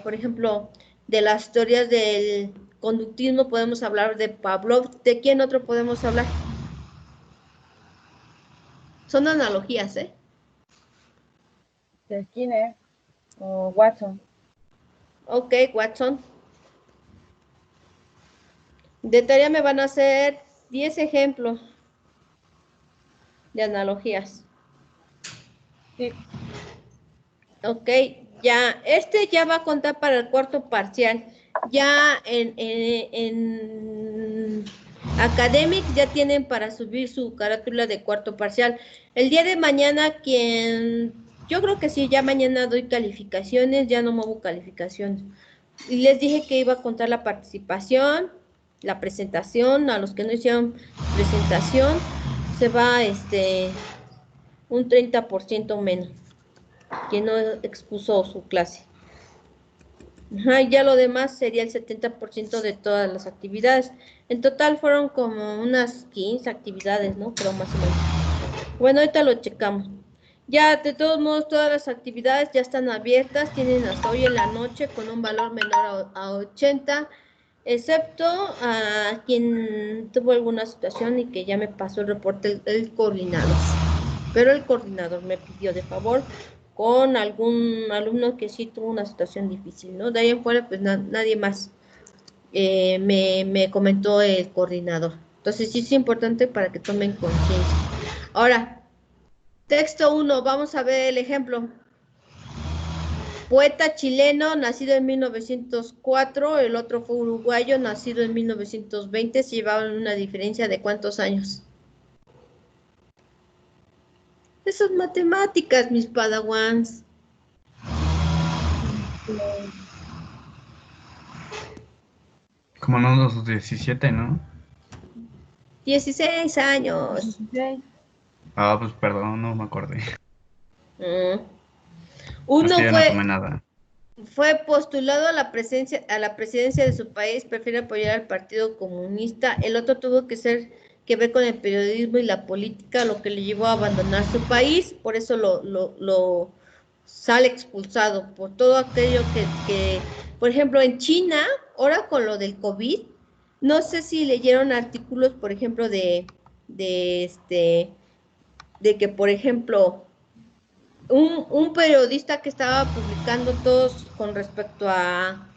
por ejemplo, de las teorías del conductismo, podemos hablar de Pavlov. ¿De quién otro podemos hablar? Son analogías, ¿eh? De Skinner o Watson. Ok, Watson. De tarea me van a hacer 10 ejemplos de analogías. Sí. Ok, ya, ya va a contar para el cuarto parcial. Ya en Academics ya tienen para subir su carátula de cuarto parcial. El día de mañana, yo creo que sí, ya mañana doy calificaciones, ya no muevo calificaciones. Y les dije que iba a contar la participación, la presentación, a los que no hicieron presentación, se va un 30% menos, que no expuso su clase. Ajá, y ya lo demás sería el 70% de todas las actividades. En total fueron como unas 15 actividades, ¿no? Pero más o menos. Bueno, ahorita lo checamos. Ya, de todos modos, todas las actividades ya están abiertas, tienen hasta hoy en la noche con un valor menor a 80, excepto a quien tuvo alguna situación y que ya me pasó el reporte el coordinador. Pero el coordinador me pidió de favor con algún alumno que sí tuvo una situación difícil, ¿no? De ahí en fuera, pues nadie más me comentó el coordinador. Entonces sí es importante para que tomen conciencia. Ahora, texto 1, vamos a ver el ejemplo. Poeta chileno, nacido en 1904, el otro fue uruguayo, nacido en 1920, se llevaban una diferencia de ¿cuántos años? Esas matemáticas, mis padawans. Como no, los 17, ¿no? 16 años. 16. Ah, pues perdón, no me acordé. Mm. Es Uno que yo no tomé nada. fue postulado a la presidencia de su país, prefiere apoyar al Partido Comunista. El otro tuvo que ver con el periodismo y la política, lo que le llevó a abandonar su país, por eso lo sale expulsado, por todo aquello por ejemplo, en China, ahora con lo del COVID, no sé si leyeron artículos, por ejemplo, de que, por ejemplo, un periodista que estaba publicando todos con respecto a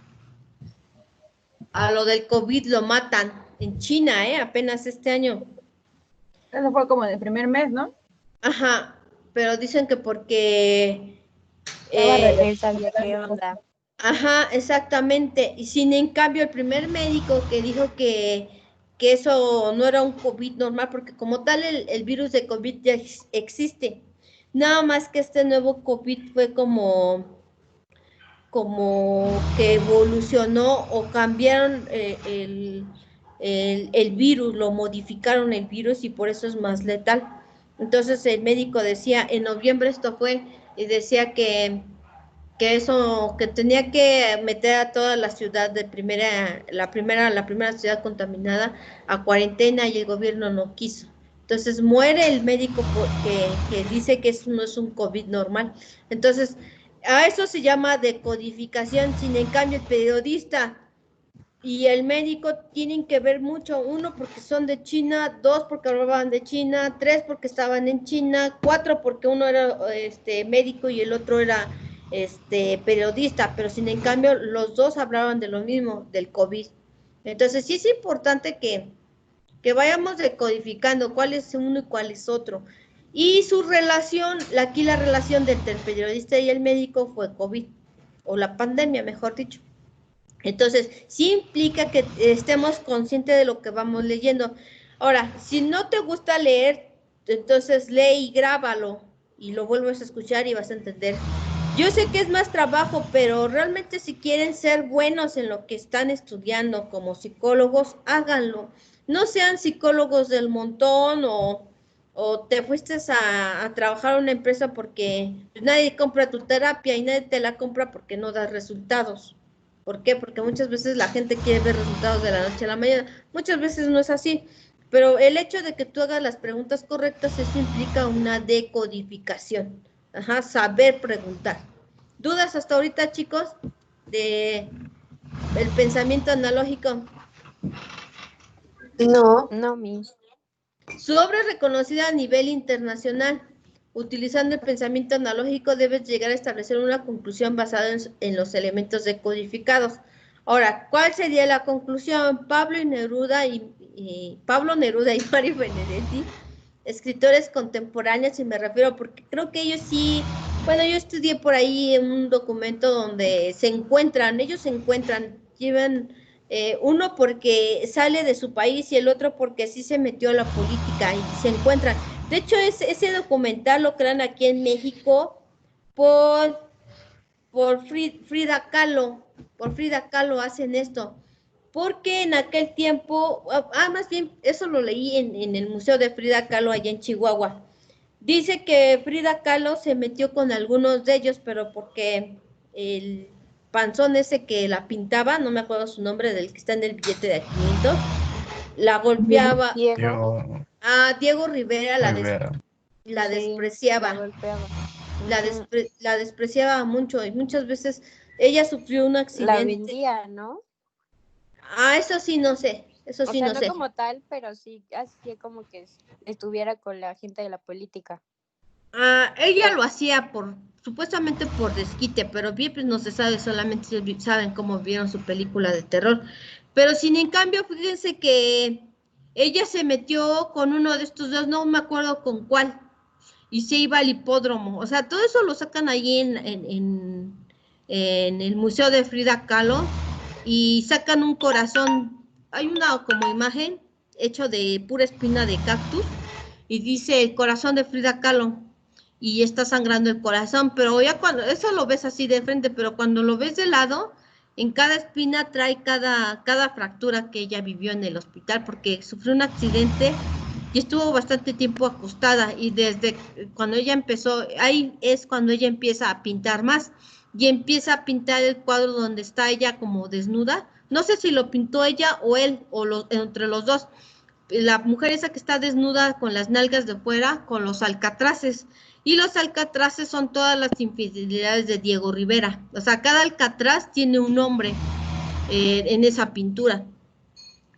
lo del COVID lo matan en China, apenas este año. Eso fue como en el primer mes, ¿no? Ajá, pero dicen que porque... Él sabía qué onda. Ajá, exactamente. Y sin en cambio el primer médico que dijo que eso no era un COVID normal, porque como tal el virus de COVID ya existe. Nada más que este nuevo COVID fue como que evolucionó o cambiaron el virus, lo modificaron el virus y por eso es más letal. Entonces el médico decía, en noviembre esto fue, y decía que eso, que tenía que meter a toda la ciudad la primera ciudad contaminada a cuarentena y el gobierno no quiso. Entonces muere el médico que dice que eso no es un COVID normal. Entonces, a eso se llama decodificación. Sin en cambio, el periodista y el médico tienen que ver mucho, uno porque son de China, dos porque hablaban de China, tres porque estaban en China, cuatro porque uno era médico y el otro era periodista, pero sin en cambio los dos hablaban de lo mismo, del COVID. Entonces sí es importante que vayamos decodificando cuál es uno y cuál es otro. Y su relación, aquí la relación entre el periodista y el médico fue COVID, o la pandemia, mejor dicho. Entonces, sí implica que estemos conscientes de lo que vamos leyendo. Ahora, si no te gusta leer, entonces lee y grábalo y lo vuelves a escuchar y vas a entender. Yo sé que es más trabajo, pero realmente si quieren ser buenos en lo que están estudiando como psicólogos, háganlo. No sean psicólogos del montón o te fuiste a trabajar a una empresa porque nadie compra tu terapia y nadie te la compra porque no das resultados. ¿Por qué? Porque muchas veces la gente quiere ver resultados de la noche a la mañana. Muchas veces no es así. Pero el hecho de que tú hagas las preguntas correctas, eso implica una decodificación. Ajá, saber preguntar. ¿Dudas hasta ahorita, chicos, de el pensamiento analógico? No. No, Miss. Su obra es reconocida a nivel internacional. Utilizando el pensamiento analógico debes llegar a establecer una conclusión basada en los elementos decodificados. Ahora, ¿cuál sería la conclusión? Pablo Neruda y Mario Benedetti, escritores contemporáneos, y me refiero porque creo que ellos sí, bueno, yo estudié por ahí en un documento donde ellos se encuentran, llevan uno porque sale de su país y el otro porque sí se metió a la política y se encuentran. De hecho, ese documental lo crean aquí en México por Frida Kahlo. Por Frida Kahlo hacen esto. Porque en aquel tiempo, más bien, eso lo leí en el Museo de Frida Kahlo allá en Chihuahua. Dice que Frida Kahlo se metió con algunos de ellos, pero porque panzón ese que la pintaba, no me acuerdo su nombre, del que está en el billete de 500, la golpeaba. Diego. Diego Rivera la Rivera. despreciaba. La golpeaba. La despreciaba mucho y muchas veces ella sufrió un accidente. La vendía, ¿no? Eso sí no sé, eso sí o sea, no sé. como tal, pero sí hacía como que estuviera con la gente de la política. Ella lo hacía supuestamente por desquite, pero bien pues no se sabe, solamente saben cómo vieron su película de terror. Pero sin en cambio, fíjense que ella se metió con uno de estos dos, no me acuerdo con cuál, y se iba al hipódromo. O sea, todo eso lo sacan ahí en el Museo de Frida Kahlo y sacan un corazón. Hay una como imagen hecho de pura espina de cactus y dice el corazón de Frida Kahlo y está sangrando el corazón, pero ya cuando eso lo ves así de frente, pero cuando lo ves de lado, en cada espina trae cada fractura que ella vivió en el hospital porque sufrió un accidente y estuvo bastante tiempo acostada y desde cuando ella empezó, ahí es cuando ella empieza a pintar más y empieza a pintar el cuadro donde está ella como desnuda. No sé si lo pintó ella o él o entre los dos. La mujer esa que está desnuda con las nalgas de fuera, con los alcatraces. Y los alcatraces son todas las infidelidades de Diego Rivera. O sea, cada alcatraz tiene un nombre en esa pintura.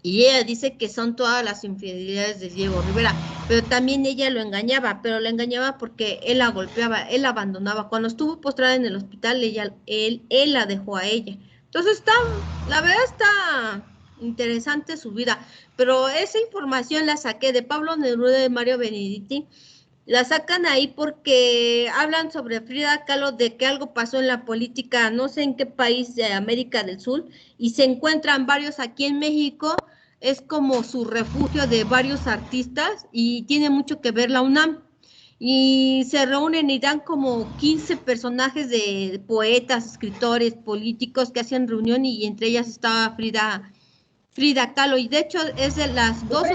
Y ella dice que son todas las infidelidades de Diego Rivera, pero también ella lo engañaba, pero lo engañaba porque él la golpeaba, él la abandonaba. Cuando estuvo postrada en el hospital, él la dejó a ella. Entonces la verdad está interesante su vida, pero esa información la saqué de Pablo Neruda y de Mario Benedetti. La sacan ahí porque hablan sobre Frida Kahlo, de que algo pasó en la política, no sé en qué país de América del Sur, y se encuentran varios aquí en México, es como su refugio de varios artistas y tiene mucho que ver la UNAM. Y se reúnen y dan como 15 personajes de poetas, escritores, políticos que hacen reunión y entre ellas estaba Frida Kahlo. Y de hecho es de las dos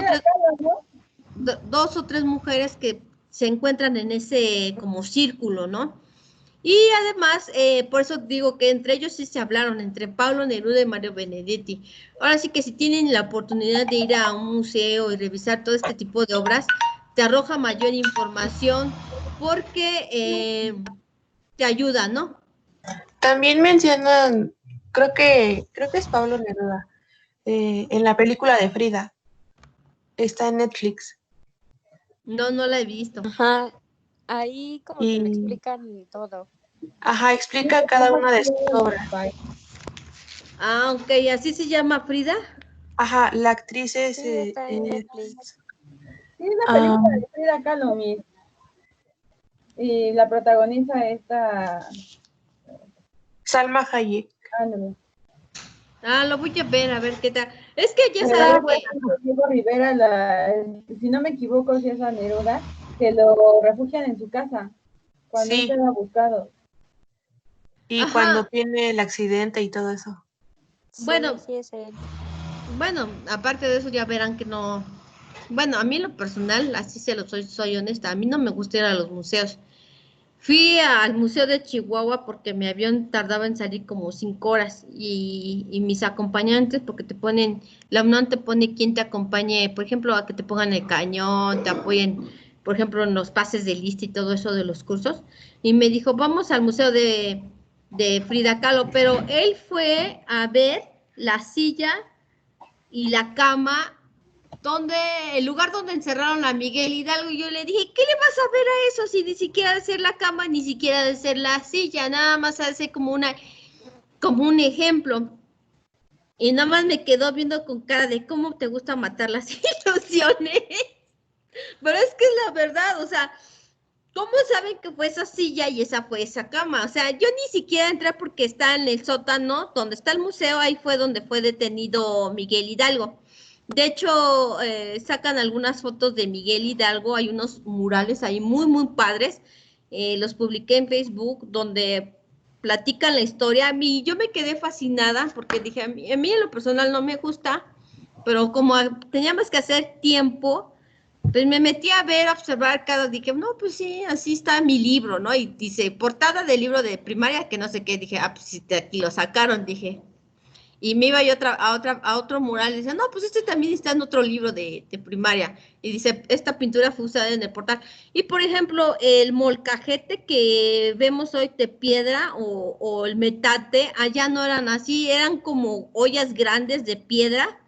o tres mujeres que se encuentran en ese como círculo, ¿no? Y además, por eso digo que entre ellos sí se hablaron, entre Pablo Neruda y Mario Benedetti. Ahora sí que si tienen la oportunidad de ir a un museo y revisar todo este tipo de obras, te arroja mayor información porque te ayuda, ¿no? También mencionan, creo que es Pablo Neruda, en la película de Frida. Está en Netflix. No la he visto. Ajá, ahí como que lo explican todo. Ajá, explica cada una de sus obras. Ok, ¿así se llama Frida? Ajá, la actriz es... Sí, está en Netflix. Sí, es la película de Frida Kahlo, y la protagoniza esta... Salma Hayek. Lo voy a ver, a ver qué tal. Es que ya sabes que... Diego Rivera, si no me equivoco, si es a Neruda, que lo refugian en su casa cuando él queda buscado. Y cuando tiene el accidente y todo eso. Bueno, sí es él. Bueno, aparte de eso ya verán que no... Bueno, a mí en lo personal, así soy honesta, a mí no me gusta ir a los museos. Fui al Museo de Chihuahua porque mi avión tardaba en salir como 5 horas y mis acompañantes, porque la UNAM te pone quien te acompañe, por ejemplo, a que te pongan el cañón, te apoyen, por ejemplo, en los pases de lista y todo eso de los cursos. Y me dijo, vamos al Museo de Frida Kahlo, pero él fue a ver la silla y la cama el lugar donde encerraron a Miguel Hidalgo. Y yo le dije, ¿qué le vas a ver a eso si ni siquiera ha de ser la cama, ni siquiera ha de ser la silla? Nada más hace como un ejemplo. Y nada más me quedó viendo con cara de cómo te gusta matar las ilusiones. Pero es que es la verdad, o sea, ¿cómo saben que fue esa silla y esa fue esa cama? O sea, yo ni siquiera entré porque está en el sótano, donde está el museo, ahí fue donde fue detenido Miguel Hidalgo. De hecho, sacan algunas fotos de Miguel Hidalgo, hay unos murales ahí muy, muy padres, los publiqué en Facebook, donde platican la historia. Yo me quedé fascinada porque dije, a mí en lo personal no me gusta, pero como teníamos que hacer tiempo, Pues me metí a ver, a observar cada, dije, no, pues sí, así está mi libro, ¿no? Y dice, portada del libro de primaria, que no sé qué, dije, ah, pues sí, de aquí lo sacaron, dije. Y me iba yo a otro mural y dice, no, pues este también está en otro libro de primaria. Y dice, esta pintura fue usada en el portal. Y por ejemplo, el molcajete que vemos hoy de piedra o el metate, allá no eran así, eran como ollas grandes de piedra.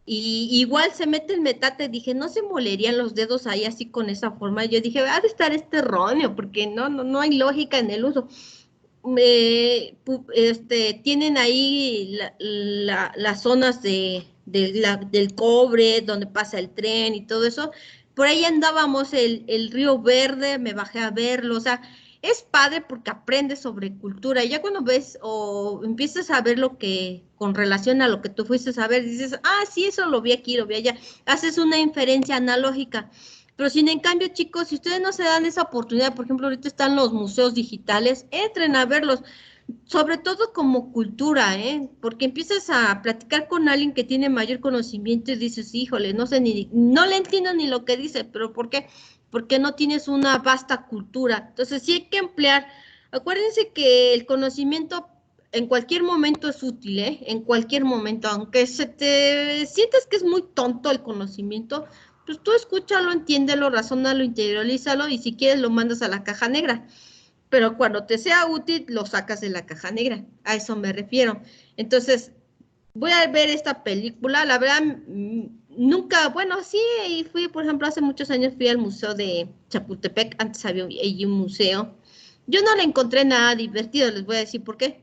Y igual se mete el metate, dije, no se molerían los dedos ahí así con esa forma. Yo dije, ha de estar erróneo, porque no hay lógica en el uso. Tienen ahí las zonas del cobre, donde pasa el tren y todo eso. Por ahí andábamos el Río Verde, me bajé a verlo, o sea, es padre porque aprendes sobre cultura. Y ya cuando ves o empiezas a ver lo que, con relación a lo que tú fuiste a ver, dices, ah, sí, eso lo vi aquí, lo vi allá. Haces una inferencia analógica. Pero sin en cambio, chicos, si ustedes no se dan esa oportunidad, por ejemplo, ahorita están los museos digitales, entren a verlos, sobre todo como cultura, ¿eh? Porque empiezas a platicar con alguien que tiene mayor conocimiento y dices, híjole, no sé no le entiendo ni lo que dice, pero ¿por qué? Porque no tienes una vasta cultura. Entonces sí hay que emplear, acuérdense que el conocimiento en cualquier momento es útil, ¿eh? En cualquier momento, aunque se te sientas que es muy tonto el conocimiento, pues tú escúchalo, entiéndelo, razónalo, interiorízalo y si quieres lo mandas a la caja negra. Pero cuando te sea útil, lo sacas de la caja negra. A eso me refiero. Entonces, voy a ver esta película. La verdad, nunca, bueno, sí, y fui, por ejemplo, hace muchos años fui al museo de Chapultepec. Antes había allí un museo. Yo no le encontré nada divertido, les voy a decir por qué.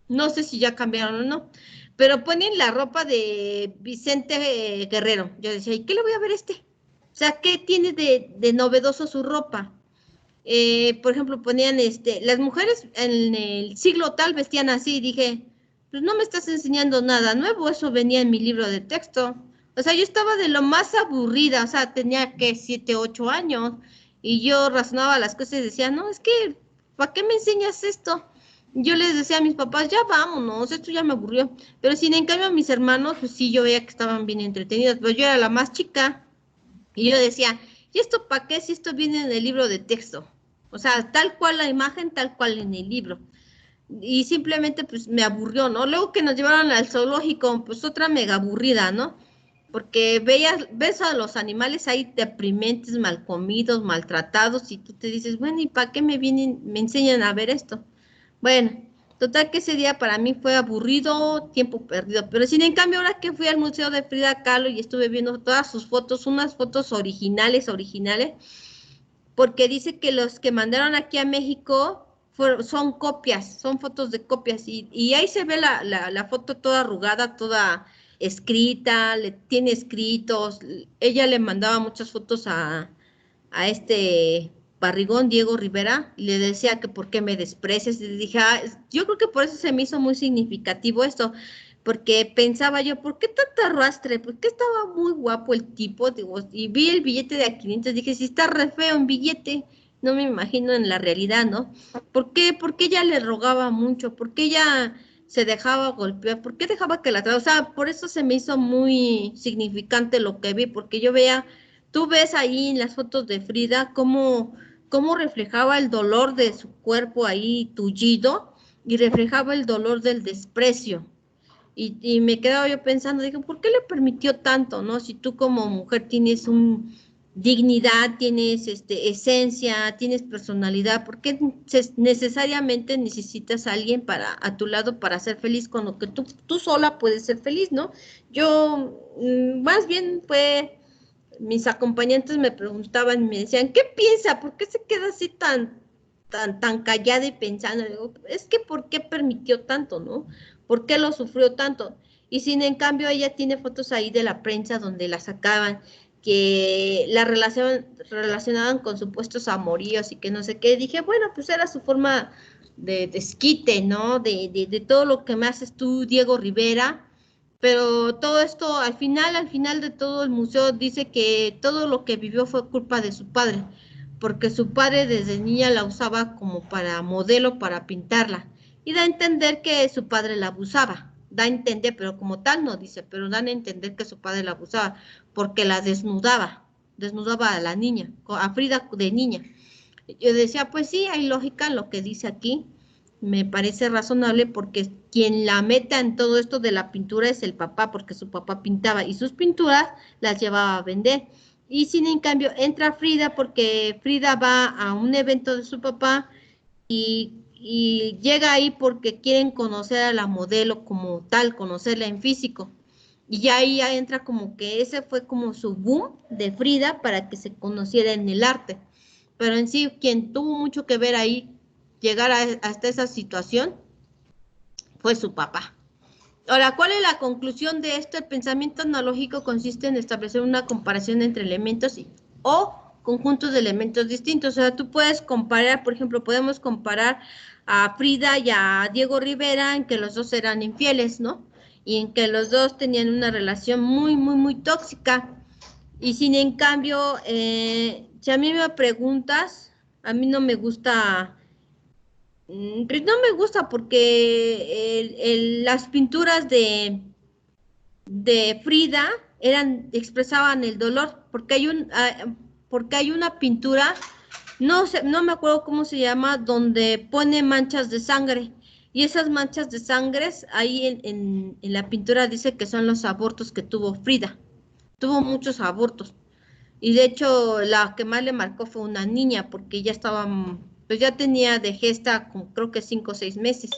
No sé si ya cambiaron o no. Pero ponen la ropa de Vicente Guerrero. Yo decía, ¿y qué le voy a ver este? O sea, ¿qué tiene de novedoso su ropa? Por ejemplo, ponían las mujeres en el siglo tal vestían así, dije, pues no me estás enseñando nada nuevo, eso venía en mi libro de texto. O sea, yo estaba de lo más aburrida, o sea, tenía que 7, 8 años, y yo razonaba las cosas y decía, no, es que, ¿para qué me enseñas esto? Yo les decía a mis papás, ya vámonos, esto ya me aburrió. Pero sin en cambio a mis hermanos, pues sí, yo veía que estaban bien entretenidos, pero yo era la más chica, y yo decía, ¿y esto para qué si esto viene en el libro de texto? O sea, tal cual la imagen, tal cual en el libro. Y simplemente pues me aburrió, ¿no? Luego que nos llevaron al zoológico, pues otra mega aburrida, ¿no? Porque ves a los animales ahí deprimentes, mal comidos, maltratados, y tú te dices, bueno, ¿y para qué me enseñan a ver esto? Bueno, total que ese día para mí fue aburrido, tiempo perdido. Pero sin en cambio, ahora que fui al Museo de Frida Kahlo y estuve viendo todas sus fotos, unas fotos originales, porque dice que los que mandaron aquí a México son copias, son fotos de copias, y ahí se ve la foto toda arrugada, toda escrita, tiene escritos, ella le mandaba muchas fotos a este Barrigón, Diego Rivera, y le decía que por qué me desprecias, y le dije, ah, yo creo que por eso se me hizo muy significativo esto, porque pensaba yo, ¿por qué tanto arrastre? ¿Por qué estaba muy guapo el tipo? Digo, y vi el billete de a 500, dije, si está re feo en billete, no me imagino en la realidad, ¿no? ¿Por qué? Porque ella le rogaba mucho, porque ella se dejaba golpear, ¿por qué dejaba que la o sea, por eso se me hizo muy significante lo que vi, porque yo veía, tú ves ahí en las fotos de Frida cómo reflejaba el dolor de su cuerpo ahí tullido y reflejaba el dolor del desprecio. Y me quedaba yo pensando, dije, ¿por qué le permitió tanto, no? Si tú como mujer tienes dignidad, tienes esencia, tienes personalidad, ¿por qué necesariamente necesitas a alguien a tu lado para ser feliz con lo que tú sola puedes ser feliz, ¿no? Yo, más bien mis acompañantes me preguntaban y me decían, ¿qué piensa? ¿Por qué se queda así tan callada y pensando? Digo, es que ¿por qué permitió tanto, no? ¿Por qué lo sufrió tanto? Y sin en cambio ella tiene fotos ahí de la prensa donde la sacaban, que la relacionaban con supuestos amoríos y que no sé qué. Dije, bueno, pues era su forma de desquite, ¿no? De todo lo que me haces tú, Diego Rivera. Pero todo esto, al final de todo el museo, dice que todo lo que vivió fue culpa de su padre, porque su padre desde niña la usaba como para modelo, para pintarla, y da a entender que su padre la abusaba, da a entender, pero como tal no dice, pero dan a entender que su padre la abusaba, porque la desnudaba, desnudaba a la niña, a Frida de niña. Yo decía, pues sí, hay lógica en lo que dice aquí, me parece razonable porque quien la meta en todo esto de la pintura es el papá, porque su papá pintaba y sus pinturas las llevaba a vender. Y sin en cambio entra Frida porque Frida va a un evento de su papá y llega ahí porque quieren conocer a la modelo como tal, conocerla en físico. Y ya ahí ya entra como que ese fue como su boom de Frida para que se conociera en el arte. Pero en sí, quien tuvo mucho que ver ahí, llegar hasta esa situación, fue su papá. Ahora, ¿cuál es la conclusión de esto? El pensamiento analógico consiste en establecer una comparación entre elementos o conjuntos de elementos distintos. O sea, tú puedes comparar, por ejemplo, podemos comparar a Frida y a Diego Rivera en que los dos eran infieles, ¿no? Y en que los dos tenían una relación muy, muy, muy tóxica. Y sin en cambio, si a mí me preguntas, a mí no me gusta, pues no me gusta porque las pinturas de Frida expresaban el dolor, porque hay una pintura, no me acuerdo cómo se llama, donde pone manchas de sangre, y esas manchas de sangre, ahí en la pintura dice que son los abortos que tuvo Frida, tuvo muchos abortos, y de hecho la que más le marcó fue una niña, porque ya estaba, pues ya tenía de gesta, creo que 5 o 6 meses,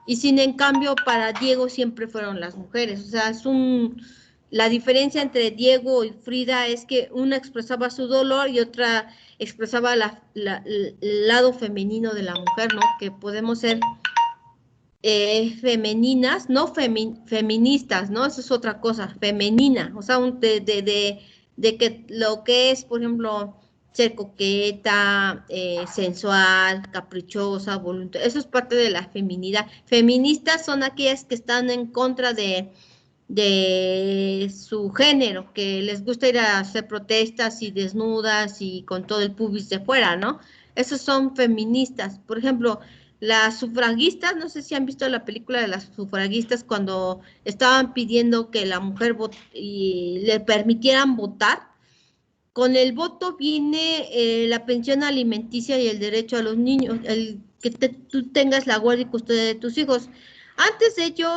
y sin en cambio para Diego siempre fueron las mujeres, o sea, la diferencia entre Diego y Frida es que una expresaba su dolor y otra expresaba el lado femenino de la mujer, ¿no? Que podemos ser femeninas, no feministas, ¿no? Eso es otra cosa, femenina, o sea, de que lo que es, por ejemplo, ser coqueta, sensual, caprichosa, voluntaria, eso es parte de la feminidad. Feministas son aquellas que están en contra de su género, que les gusta ir a hacer protestas y desnudas y con todo el pubis de fuera, ¿no? Esos son feministas. Por ejemplo, las sufragistas, no sé si han visto la película de las sufragistas cuando estaban pidiendo que la mujer y le permitieran votar. Con el voto viene la pensión alimenticia y el derecho a los niños, el que tú tengas la guardia y custodia de tus hijos. Antes de ello,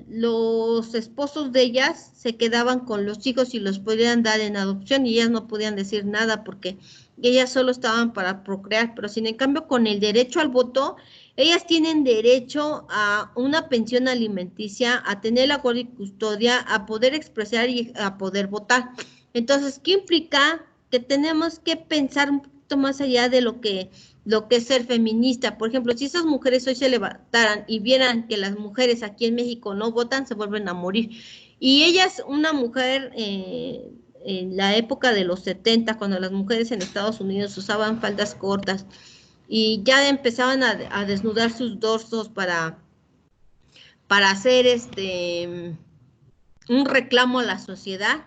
los esposos de ellas se quedaban con los hijos y los podían dar en adopción y ellas no podían decir nada porque ellas solo estaban para procrear, pero sin en cambio con el derecho al voto, ellas tienen derecho a una pensión alimenticia, a tener la guardia y custodia, a poder expresar y a poder votar. Entonces, ¿qué implica? Que tenemos que pensar un poquito más allá de lo que es ser feminista. Por ejemplo, si esas mujeres hoy se levantaran y vieran que las mujeres aquí en México no votan, se vuelven a morir. Y ella es una mujer en la época de los 70, cuando las mujeres en Estados Unidos usaban faldas cortas y ya empezaban a desnudar sus dorsos para hacer un reclamo a la sociedad.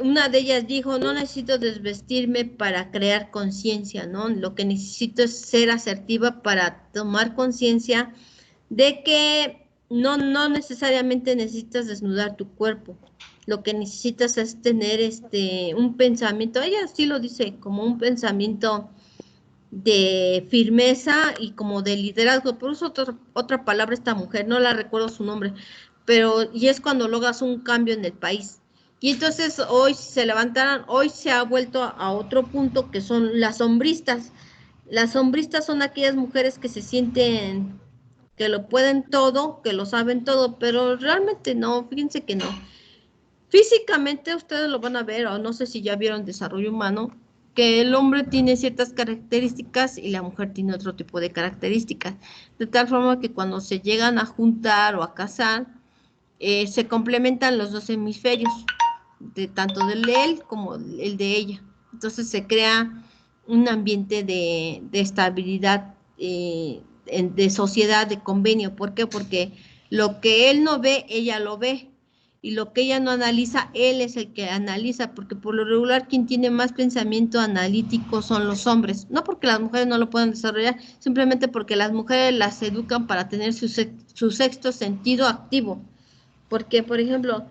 Una de ellas dijo, no necesito desvestirme para crear conciencia, ¿no? Lo que necesito es ser asertiva para tomar conciencia de que no necesariamente necesitas desnudar tu cuerpo. Lo que necesitas es tener un pensamiento, ella sí lo dice, como un pensamiento de firmeza y como de liderazgo, por eso otra palabra esta mujer, no la recuerdo su nombre, y es cuando logras un cambio en el país. Y entonces hoy se levantaron, hoy se ha vuelto a otro punto que son las sombristas. Las sombristas son aquellas mujeres que se sienten que lo pueden todo, que lo saben todo, pero realmente no, fíjense que no. Físicamente ustedes lo van a ver, o no sé si ya vieron Desarrollo Humano, que el hombre tiene ciertas características y la mujer tiene otro tipo de características, de tal forma que cuando se llegan a juntar o a casar, se complementan los dos hemisferios, tanto del de él como el de ella. Entonces se crea un ambiente de estabilidad, de sociedad, de convenio. ¿Por qué? Porque lo que él no ve, ella lo ve. Y lo que ella no analiza, él es el que analiza, porque por lo regular quien tiene más pensamiento analítico son los hombres. No porque las mujeres no lo puedan desarrollar, simplemente porque las mujeres las educan para tener su sexto sentido activo. Porque, por ejemplo,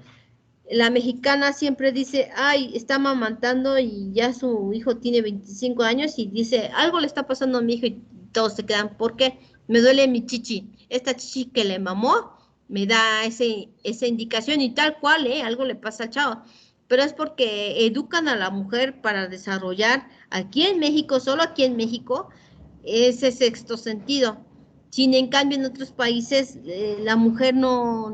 La mexicana siempre dice, ay, está amamantando y ya su hijo tiene 25 años y dice, algo le está pasando a mi hijo y todos se quedan, ¿por qué? Me duele mi chichi. Esta chichi que le mamó me da esa indicación y tal cual, algo le pasa al chavo. Pero es porque educan a la mujer para desarrollar aquí en México, solo aquí en México, ese sexto sentido. Sin en cambio en otros países la mujer no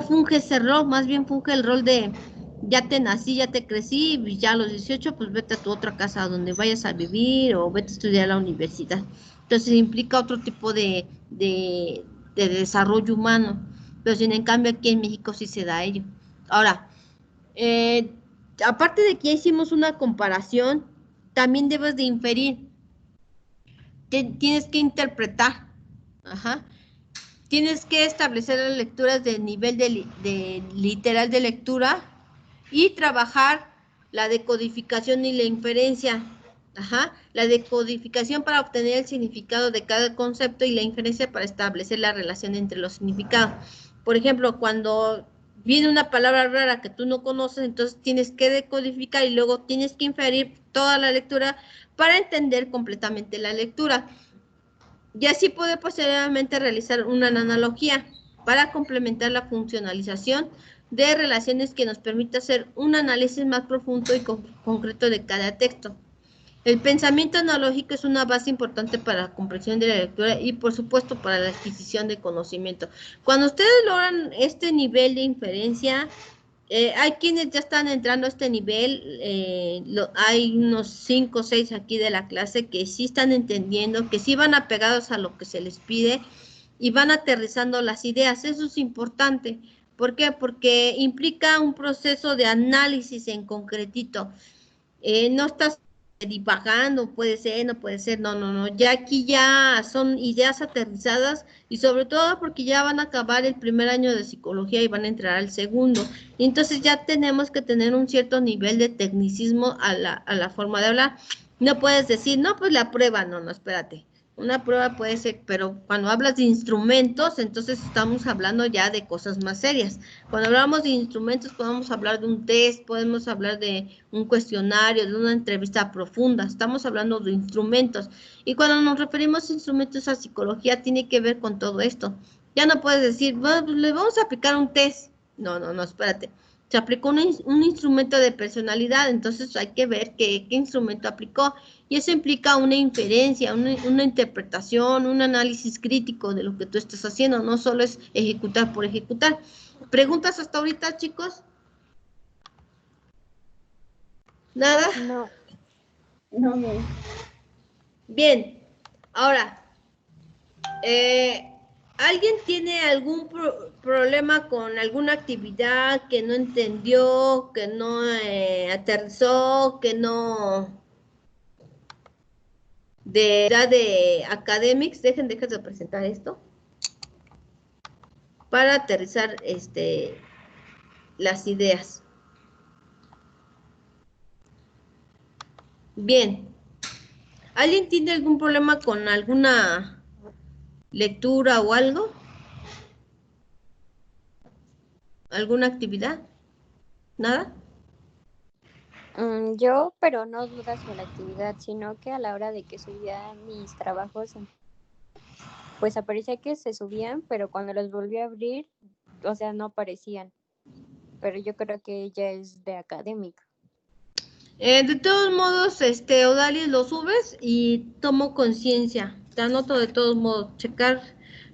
funge ese rol, más bien funge el rol de ya te nací, ya te crecí, y ya a los 18 pues vete a tu otra casa donde vayas a vivir o vete a estudiar a la universidad. Entonces implica otro tipo de desarrollo humano, pero sin en cambio aquí en México sí se da ello. Ahora, aparte de que ya hicimos una comparación, también debes de inferir, tienes que interpretar, ajá. Tienes que establecer las lecturas del nivel de literal de lectura y trabajar la decodificación y la inferencia. Ajá. La decodificación para obtener el significado de cada concepto y la inferencia para establecer la relación entre los significados. Por ejemplo, cuando viene una palabra rara que tú no conoces, entonces tienes que decodificar y luego tienes que inferir toda la lectura para entender completamente la lectura. Y así puede posteriormente realizar una analogía para complementar la funcionalización de relaciones que nos permita hacer un análisis más profundo y concreto de cada texto. El pensamiento analógico es una base importante para la comprensión de la lectura y, por supuesto, para la adquisición de conocimiento. Cuando ustedes logran este nivel de inferencia, hay quienes ya están entrando a este nivel, hay unos 5 o 6 aquí de la clase que sí están entendiendo, que sí van apegados a lo que se les pide y van aterrizando las ideas. Eso es importante. ¿Por qué? Porque implica un proceso de análisis en concretito. No estás divagando, puede ser, no puede ser, no, ya aquí ya son ideas aterrizadas y sobre todo porque ya van a acabar el primer año de psicología y van a entrar al segundo, y entonces ya tenemos que tener un cierto nivel de tecnicismo a la forma de hablar. No puedes decir, no, pues la prueba, no, espérate. Una prueba puede ser, pero cuando hablas de instrumentos, entonces estamos hablando ya de cosas más serias. Cuando hablamos de instrumentos, podemos hablar de un test, podemos hablar de un cuestionario, de una entrevista profunda. Estamos hablando de instrumentos. Y cuando nos referimos a instrumentos a psicología, tiene que ver con todo esto. Ya no puedes decir, bueno, pues le vamos a aplicar un test. No, espérate. Se aplicó un instrumento de personalidad, entonces hay que ver qué instrumento aplicó. Y eso implica una inferencia, una interpretación, un análisis crítico de lo que tú estás haciendo. No solo es ejecutar por ejecutar. ¿Preguntas hasta ahorita, chicos? ¿Nada? No. No. Bien. Ahora, ¿alguien tiene algún problema con alguna actividad que no entendió, que no aterrizó, que no... de academics? Dejen de presentar esto para aterrizar las ideas. Bien. ¿Alguien tiene algún problema con alguna lectura o algo? ¿Alguna actividad? ¿Nada? Yo, pero no dudas sobre la actividad, sino que a la hora de que subía mis trabajos, pues aparecía que se subían, pero cuando los volví a abrir, o sea, no aparecían. Pero yo creo que ella es de académica. De todos modos, Odalis, lo subes y tomo conciencia. Te anoto de todos modos, checar.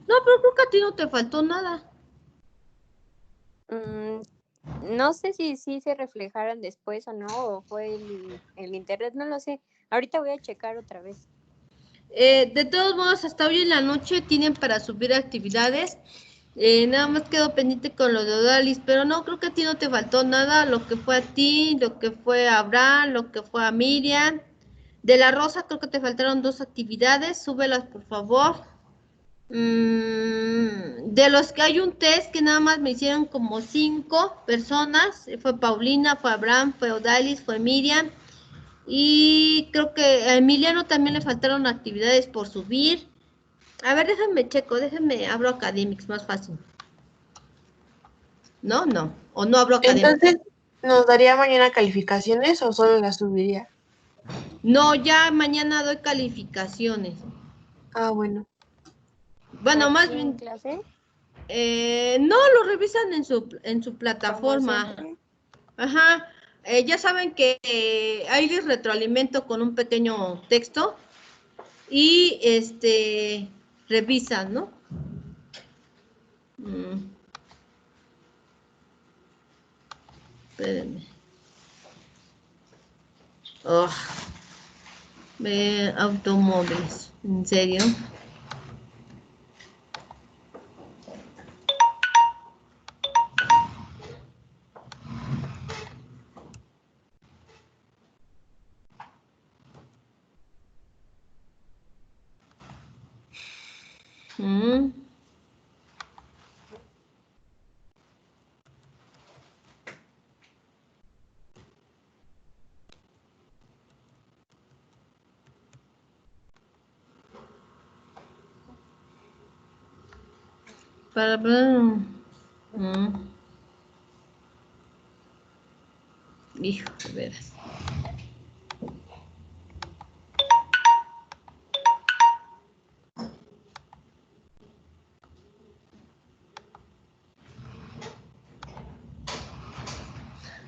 No, pero creo que a ti no te faltó nada. No sé si se reflejaron después o no, o fue el internet, no lo sé. Ahorita voy a checar otra vez. De todos modos, hasta hoy en la noche tienen para subir actividades. Nada más quedo pendiente con lo de Odalis, pero no, creo que a ti no te faltó nada. Lo que fue a ti, lo que fue a Abraham, lo que fue a Miriam. De la Rosa creo que te faltaron 2 actividades, súbelas por favor. De los que hay un test que nada más me hicieron como 5 personas, fue Paulina, fue Abraham, fue Odalis, fue Miriam, y creo que a Emiliano también le faltaron actividades por subir. A ver, déjenme abro Academics, más fácil. No, ¿O no hablo académico? Entonces, ¿nos daría mañana calificaciones o solo las subiría? No, ya mañana doy calificaciones. Ah, bueno. Bueno, más ¿Aquí en bien, clase? no, lo revisan en su plataforma. Como siempre. Ajá. Ya saben que ahí les retroalimento con un pequeño texto y revisan, ¿no? Espérenme. Oh, automóviles, ¿en serio? Hijo, de veras.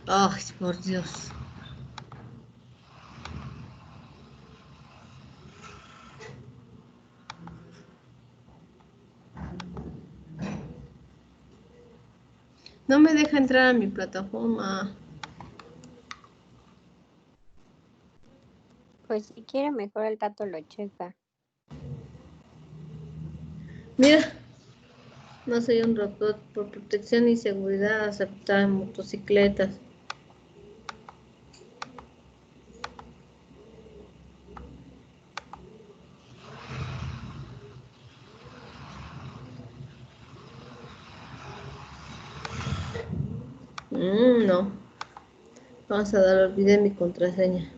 Ay, por Dios. No me deja entrar a mi plataforma. Pues si quiere mejor el Tato lo checa. Mira, no soy un robot por protección y seguridad aceptar motocicletas. No. Vamos a dar, olvidé mi contraseña.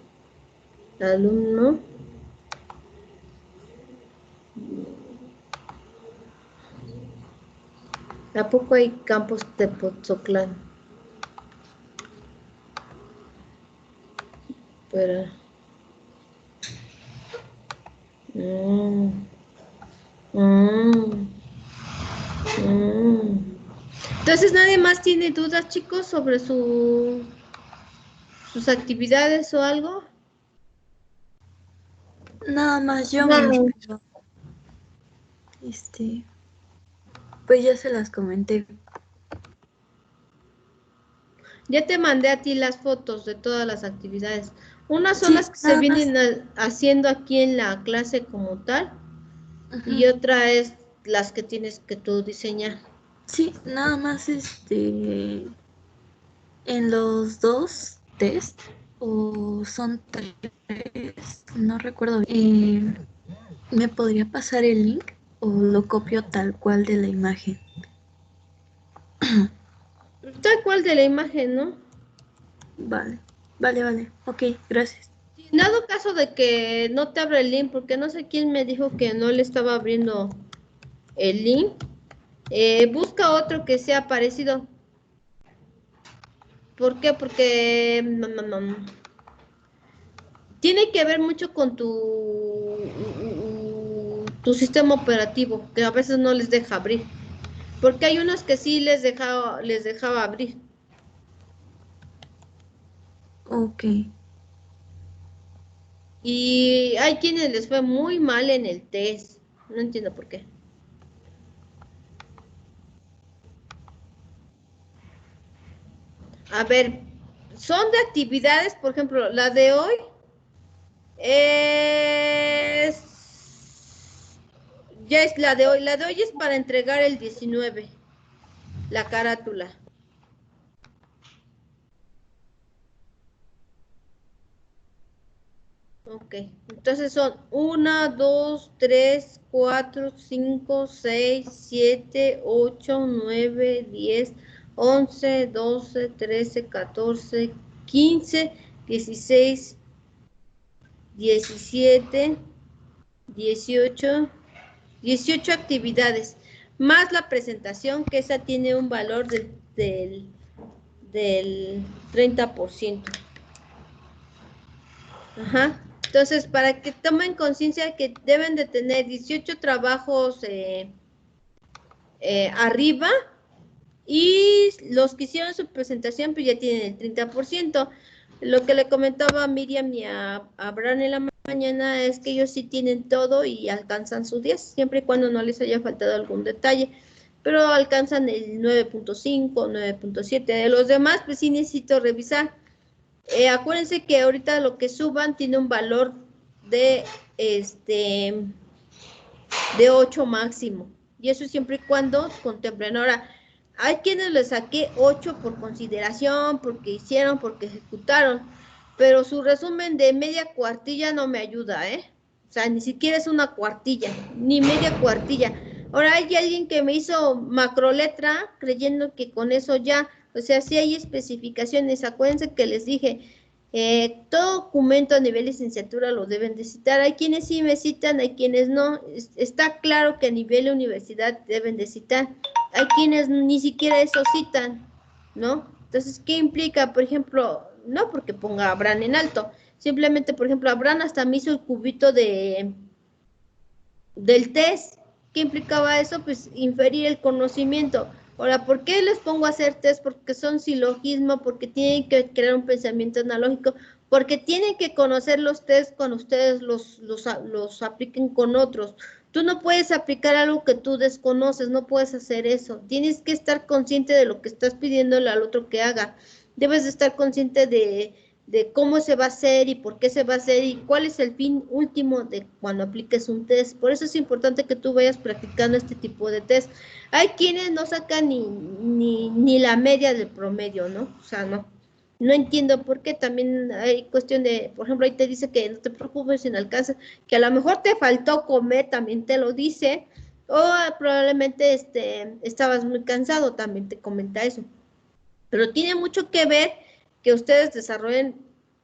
Alumno. ¿A poco hay campos de Pozotlán? Espera. Entonces, ¿nadie más tiene dudas, chicos, sobre sus actividades o algo? Nada más yo, No. Miss, pero, pues ya se las comenté. Ya te mandé a ti las fotos de todas las actividades. Unas son Sí, las que se nada vienen haciendo aquí en la clase como tal, y otra es las que tienes que tú diseñar. Sí, nada más en los dos test, o son tres, no recuerdo bien. ¿Me podría pasar el link o lo copio tal cual de la imagen? Tal cual de la imagen, ¿no? Vale, ok, gracias. En dado caso de que no te abra el link, porque no sé quién me dijo que no le estaba abriendo el link, busca otro que sea parecido. ¿Por qué? Porque tiene que ver mucho con tu sistema operativo, que a veces no les deja abrir. Porque hay unos que sí les dejaba abrir. Ok. Y hay quienes les fue muy mal en el test. No entiendo por qué. A ver, son de actividades, por ejemplo, la de hoy ya es la de hoy. La de hoy es para entregar el 19, la carátula. Ok, entonces son 1, 2, 3, 4, 5, 6, 7, 8, 9, 10, 11, 12, 13, 14, 15, 16, 17, 18, 18 actividades, más la presentación, que esa tiene un valor del del 30%. Ajá. Entonces, para que tomen conciencia que deben de tener 18 trabajos arriba, y los que hicieron su presentación pues ya tienen el 30%. Lo que le comentaba a Miriam y a Abraham en la mañana es que ellos sí tienen todo y alcanzan sus 10, siempre y cuando no les haya faltado algún detalle, pero alcanzan el 9.5, 9.7. De los demás pues sí necesito revisar. Acuérdense que ahorita lo que suban tiene un valor de 8 máximo, y eso siempre y cuando contemplen. Ahora, hay quienes les saqué 8 por consideración, porque hicieron, porque ejecutaron, pero su resumen de media cuartilla no me ayuda, ¿eh? O sea, ni siquiera es una cuartilla, ni media cuartilla. Ahora hay alguien que me hizo macroletra creyendo que con eso ya, o sea, sí hay especificaciones. Acuérdense que les dije, todo documento a nivel licenciatura lo deben de citar. Hay quienes sí me citan, hay quienes no. Está claro que a nivel de universidad deben de citar. Hay quienes ni siquiera eso citan, ¿no? Entonces, ¿qué implica? Por ejemplo, no porque ponga a Abraham en alto, simplemente, por ejemplo, Abraham hasta me hizo el cubito del test. ¿Qué implicaba eso? Pues inferir el conocimiento. Ahora, ¿por qué les pongo a hacer test? Porque son silogismo, porque tienen que crear un pensamiento analógico, porque tienen que conocer los test cuando ustedes los apliquen con otros. Tú no puedes aplicar algo que tú desconoces, no puedes hacer eso. Tienes que estar consciente de lo que estás pidiéndole al otro que haga. Debes de estar consciente de cómo se va a hacer y por qué se va a hacer y cuál es el fin último de cuando apliques un test. Por eso es importante que tú vayas practicando este tipo de test. Hay quienes no sacan ni la media del promedio, ¿no? O sea, no entiendo por qué. También hay cuestión de, por ejemplo, ahí te dice que no te preocupes si no alcanzas, que a lo mejor te faltó comer, también te lo dice, o probablemente estabas muy cansado, también te comenta eso. Pero tiene mucho que ver que ustedes desarrollen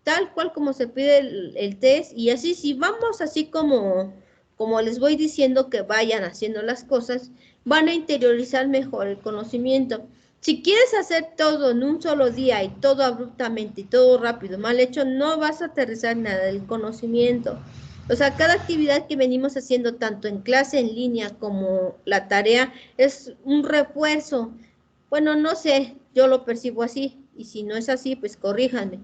tal cual como se pide el test, y así, si vamos así como les voy diciendo que vayan haciendo las cosas, van a interiorizar mejor el conocimiento. Si quieres hacer todo en un solo día y todo abruptamente y todo rápido, mal hecho, no vas a aterrizar nada del conocimiento. O sea, cada actividad que venimos haciendo, tanto en clase en línea como la tarea, es un refuerzo. Bueno, no sé, yo lo percibo así, y si no es así, pues corríjanme.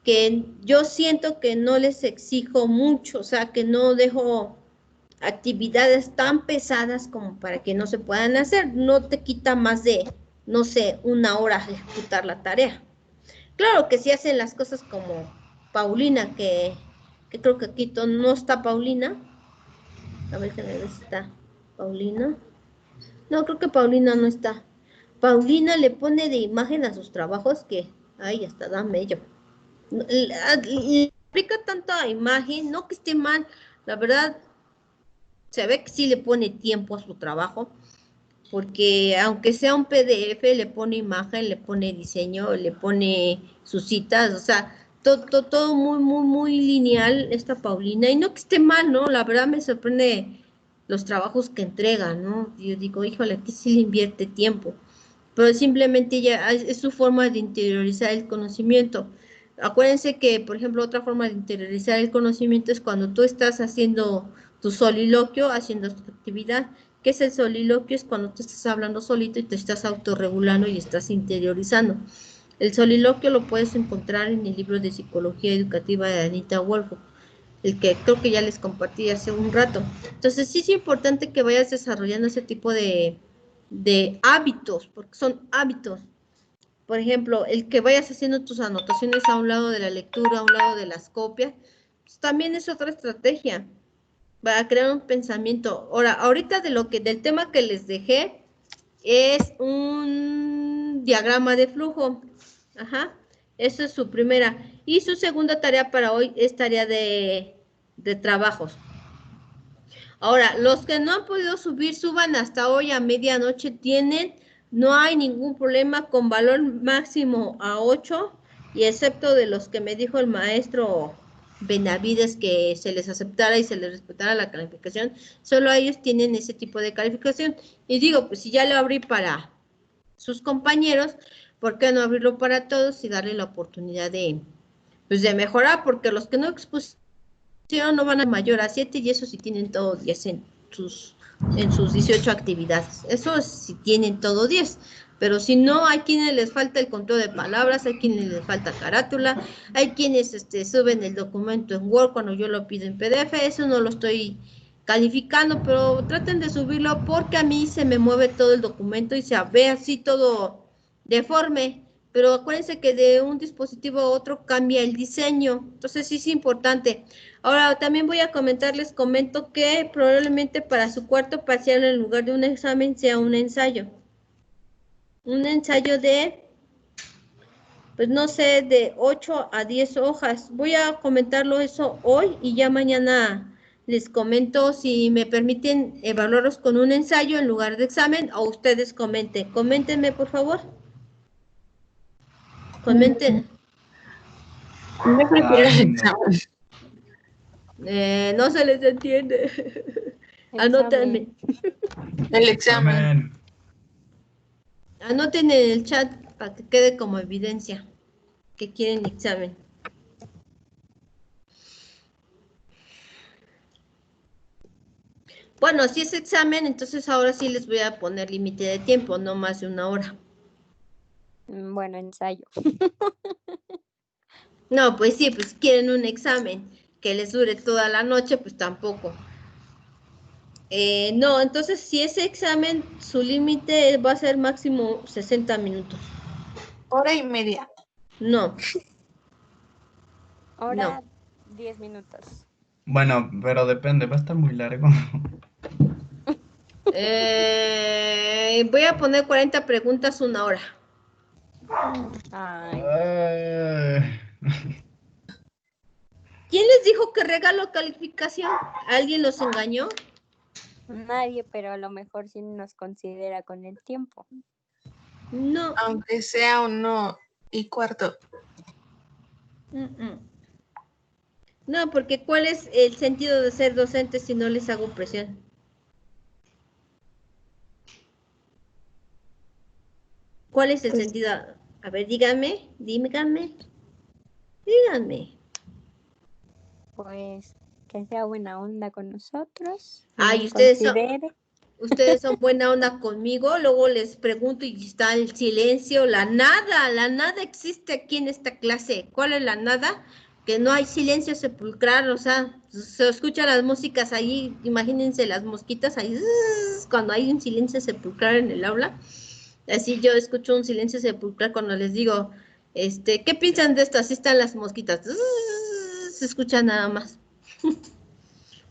Que yo siento que no les exijo mucho, o sea, que no dejo actividades tan pesadas como para que no se puedan hacer. No te quita más de, no sé, 1 hora ejecutar la tarea. Claro que si hacen las cosas como Paulina, que creo que aquí no está Paulina. A ver si está Paulina. No, creo que Paulina no está. Paulina le pone de imagen a sus trabajos que, ay, hasta da mello. Le aplica tanta imagen, no que esté mal, la verdad, se ve que sí le pone tiempo a su trabajo, porque aunque sea un PDF, le pone imagen, le pone diseño, le pone sus citas, o sea, todo muy, muy, muy lineal esta Paulina, y no que esté mal, ¿no? La verdad me sorprende los trabajos que entrega, ¿no? Yo digo, híjole, aquí sí le invierte tiempo, pero simplemente ella es su forma de interiorizar el conocimiento. Acuérdense que, por ejemplo, otra forma de interiorizar el conocimiento es cuando tú estás haciendo tu soliloquio, haciendo tu actividad. ¿Qué es el soliloquio? Es cuando tú estás hablando solito y te estás autorregulando y estás interiorizando. El soliloquio lo puedes encontrar en el libro de Psicología Educativa de Anita Wolff, el que creo que ya les compartí hace un rato. Entonces sí es importante que vayas desarrollando ese tipo de hábitos, porque son hábitos. Por ejemplo, el que vayas haciendo tus anotaciones a un lado de la lectura, a un lado de las copias, pues también es otra estrategia para crear un pensamiento. Ahora, ahorita del tema que les dejé es un diagrama de flujo. Ajá, eso es su primera. Y su segunda tarea para hoy es tarea de trabajos. Ahora, los que no han podido subir, suban hasta hoy a medianoche, no hay ningún problema, con valor máximo a 8, y excepto de los que me dijo el maestro Benavides que se les aceptara y se les respetara la calificación, solo ellos tienen ese tipo de calificación. Y digo, pues si ya lo abrí para sus compañeros, ¿por qué no abrirlo para todos y darle la oportunidad de, pues, de mejorar? Porque los que no expusieron no van a mayor a 7 y eso sí tienen todo 10 en sus 18 actividades. Eso sí tienen todo 10. Pero si no, hay quienes les falta el control de palabras, hay quienes les falta carátula, hay quienes suben el documento en Word cuando yo lo pido en PDF, eso no lo estoy calificando, pero traten de subirlo porque a mí se me mueve todo el documento y se ve así todo deforme, pero acuérdense que de un dispositivo a otro cambia el diseño, entonces sí es importante. Ahora también voy a comentarles, comento que probablemente para su cuarto parcial en lugar de un examen sea un ensayo. Un ensayo de, pues no sé, de 8 a 10 hojas. Voy a comentarlo eso hoy y ya mañana les comento si me permiten evaluarlos con un ensayo en lugar de examen o ustedes comenten. Coméntenme, por favor. Comenten. Yo prefiero el examen. No se les entiende. Anótenme. El examen. Anoten en el chat para que quede como evidencia que quieren examen. Bueno, si es examen, entonces ahora sí les voy a poner límite de tiempo, no más de 1 hora. Bueno, ensayo. No, pues sí, pues quieren un examen que les dure toda la noche, pues tampoco. No, entonces si ese examen, su límite va a ser máximo 60 minutos. 1:30. No. Ahora 10 minutos. Bueno, pero depende, va a estar muy largo. Voy a poner 40 preguntas 1 hora. Ay, ¿Quién les dijo que regalo calificación? ¿Alguien los engañó? nadie, pero a lo mejor sí nos considera con el tiempo. No. Aunque sea 1:15. No, porque ¿cuál es el sentido de ser docente si no les hago presión? ¿Cuál es el sentido? A ver, díganme. Pues que sea buena onda con nosotros. que Ay, nos ustedes considere. son buena onda conmigo, luego les pregunto y está el silencio, la nada existe aquí en esta clase. ¿Cuál es la nada? Que no hay silencio sepulcral, o sea, se escuchan las músicas ahí, imagínense las mosquitas ahí, cuando hay un silencio sepulcral en el aula. Así yo escucho un silencio sepulcral cuando les digo, ¿qué piensan de esto? Así están las mosquitas, se escucha nada más.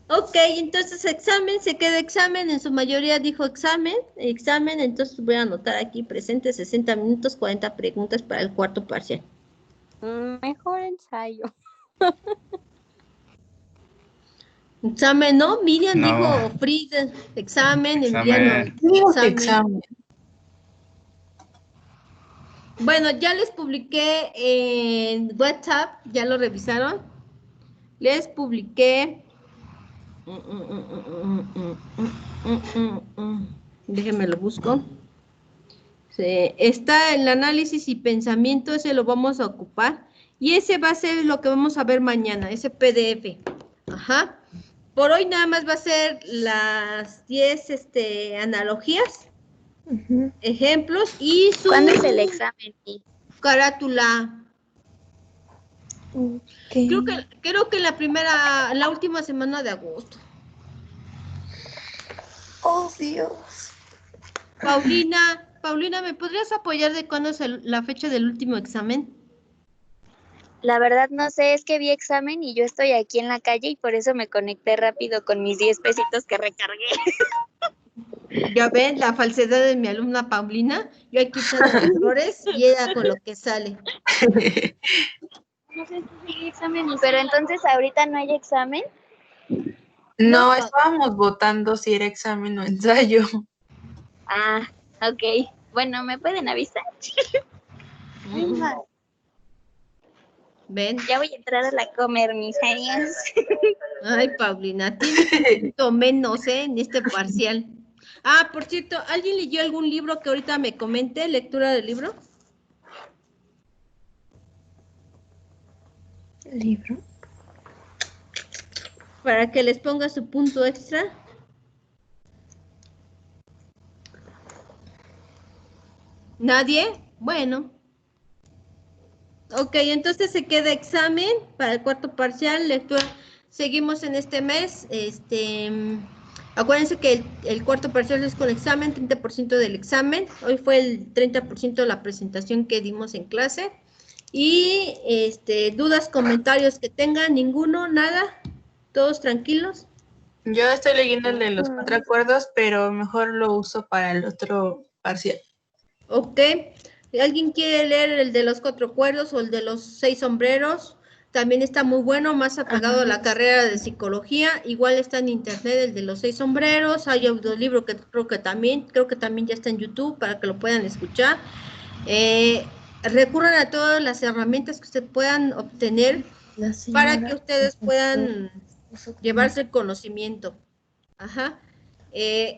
Ok, entonces examen, se queda examen, en su mayoría dijo examen, entonces voy a anotar aquí presente 60 minutos, 40 preguntas para el cuarto parcial. Mejor ensayo. Examen, ¿no? Miriam No. dijo Frida, examen, Examen. Emiliano, Digo que examen. examen. Bueno, ya les publiqué en WhatsApp, ¿ya lo revisaron? Les publiqué... Déjenme lo busco. Sí, está el análisis y pensamiento, ese lo vamos a ocupar. Y ese va a ser lo que vamos a ver mañana, ese PDF. Ajá. Por hoy nada más va a ser las 10 analogías, ejemplos y su ¿Cuándo es el examen? carátula. Okay. Creo que la última semana de agosto. Oh, Dios. Paulina, ¿me podrías apoyar de cuándo es la fecha del último examen? La verdad no sé, es que vi examen y yo estoy aquí en la calle y por eso me conecté rápido con mis 10 pesitos que recargué. Ya ven la falsedad de mi alumna Paulina, yo aquí echando errores y ella con lo que sale. No sé si sigue examen, pero entonces ahorita no hay examen. No, estábamos votando si era examen o ensayo. Ah, ok. Bueno, ¿me pueden avisar? ¿Ven? Ya voy a entrar a la comer, mis años. Ay, Paulina, tienes un punto menos, en este parcial. Ah, por cierto, ¿alguien leyó algún libro que ahorita me comente? ¿Lectura del libro? Libro. Para que les ponga su punto extra. ¿Nadie? Bueno. Ok, entonces se queda examen para el cuarto parcial, lectura. Seguimos en este mes. Acuérdense que el cuarto parcial es con examen, 30% del examen. Hoy fue el 30% de la presentación que dimos en clase. Y dudas, comentarios que tengan, ninguno, nada. ¿Todos tranquilos? Yo estoy leyendo el de los 4 acuerdos, pero mejor lo uso para el otro parcial. Ok. ¿Alguien quiere leer el de los 4 acuerdos o el de los 6 sombreros? También está muy bueno, más apegado a la carrera de psicología. Igual está en internet el de los 6 sombreros. Hay audiolibro que creo que también ya está en YouTube para que lo puedan escuchar. Recurran a todas las herramientas que ustedes puedan obtener para que ustedes puedan llevarse el conocimiento. Ajá.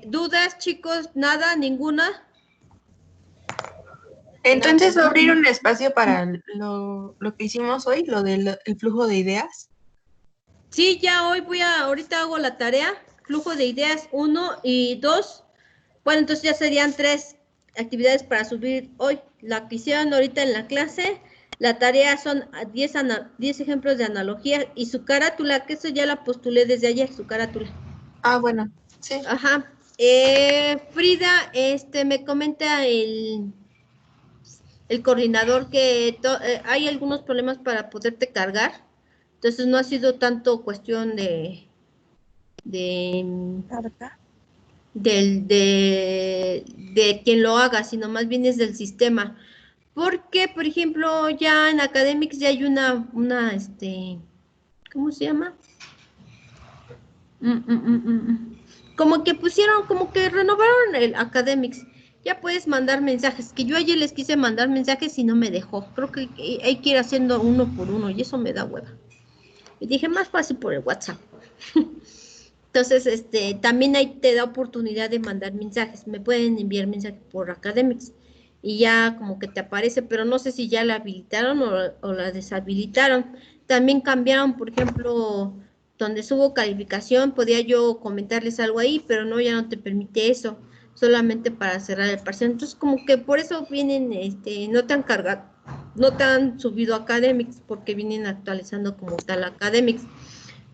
¿Dudas, chicos? ¿Nada? ¿Ninguna? Entonces, ¿va a abrir un espacio para lo que hicimos hoy, lo del el flujo de ideas? Sí, ya hoy ahorita hago la tarea, flujo de ideas 1 y 2. Bueno, entonces ya serían 3 actividades para subir hoy. La que hicieron ahorita en la clase, la tarea son 10 ejemplos de analogía y su carátula, que eso ya la postulé desde ayer, su carátula. Ah, bueno, sí. Ajá. Frida, me comenta el coordinador que hay algunos problemas para poderte cargar, entonces no ha sido tanto cuestión de quien lo haga, sino más bien es del sistema, porque por ejemplo ya en Academics ya hay una ¿cómo se llama? Como que renovaron el Academics. Ya puedes mandar mensajes, que yo ayer les quise mandar mensajes y no me dejó. Creo que hay que ir haciendo uno por uno y eso me da hueva. Y dije, más fácil por el WhatsApp. Entonces, también ahí te da oportunidad de mandar mensajes. Me pueden enviar mensajes por Academics y ya como que te aparece, pero no sé si ya la habilitaron o la deshabilitaron. También cambiaron, por ejemplo, donde subo calificación, podía yo comentarles algo ahí, pero no, ya no te permite eso, solamente para cerrar el parcial. Entonces, como que por eso vienen, no te han cargado, no te han subido Academics, porque vienen actualizando como tal Academics.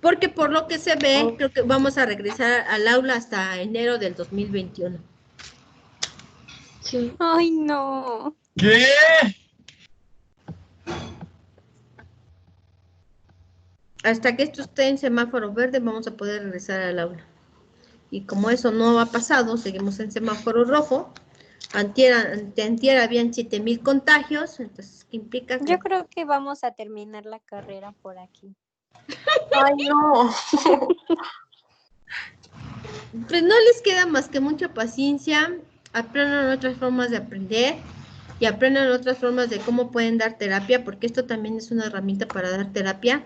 Porque por lo que se ve, creo que vamos a regresar al aula hasta enero del 2021. Sí. Ay, no. ¿Qué? Hasta que esto esté en semáforo verde, vamos a poder regresar al aula. Y como eso no ha pasado, seguimos en semáforo rojo. Antier habían 7,000 contagios, entonces, ¿qué implica? Yo creo que vamos a terminar la carrera por aquí. Ay, no. Pues no les queda más que mucha paciencia, aprendan otras formas de aprender y aprendan otras formas de cómo pueden dar terapia, porque esto también es una herramienta para dar terapia.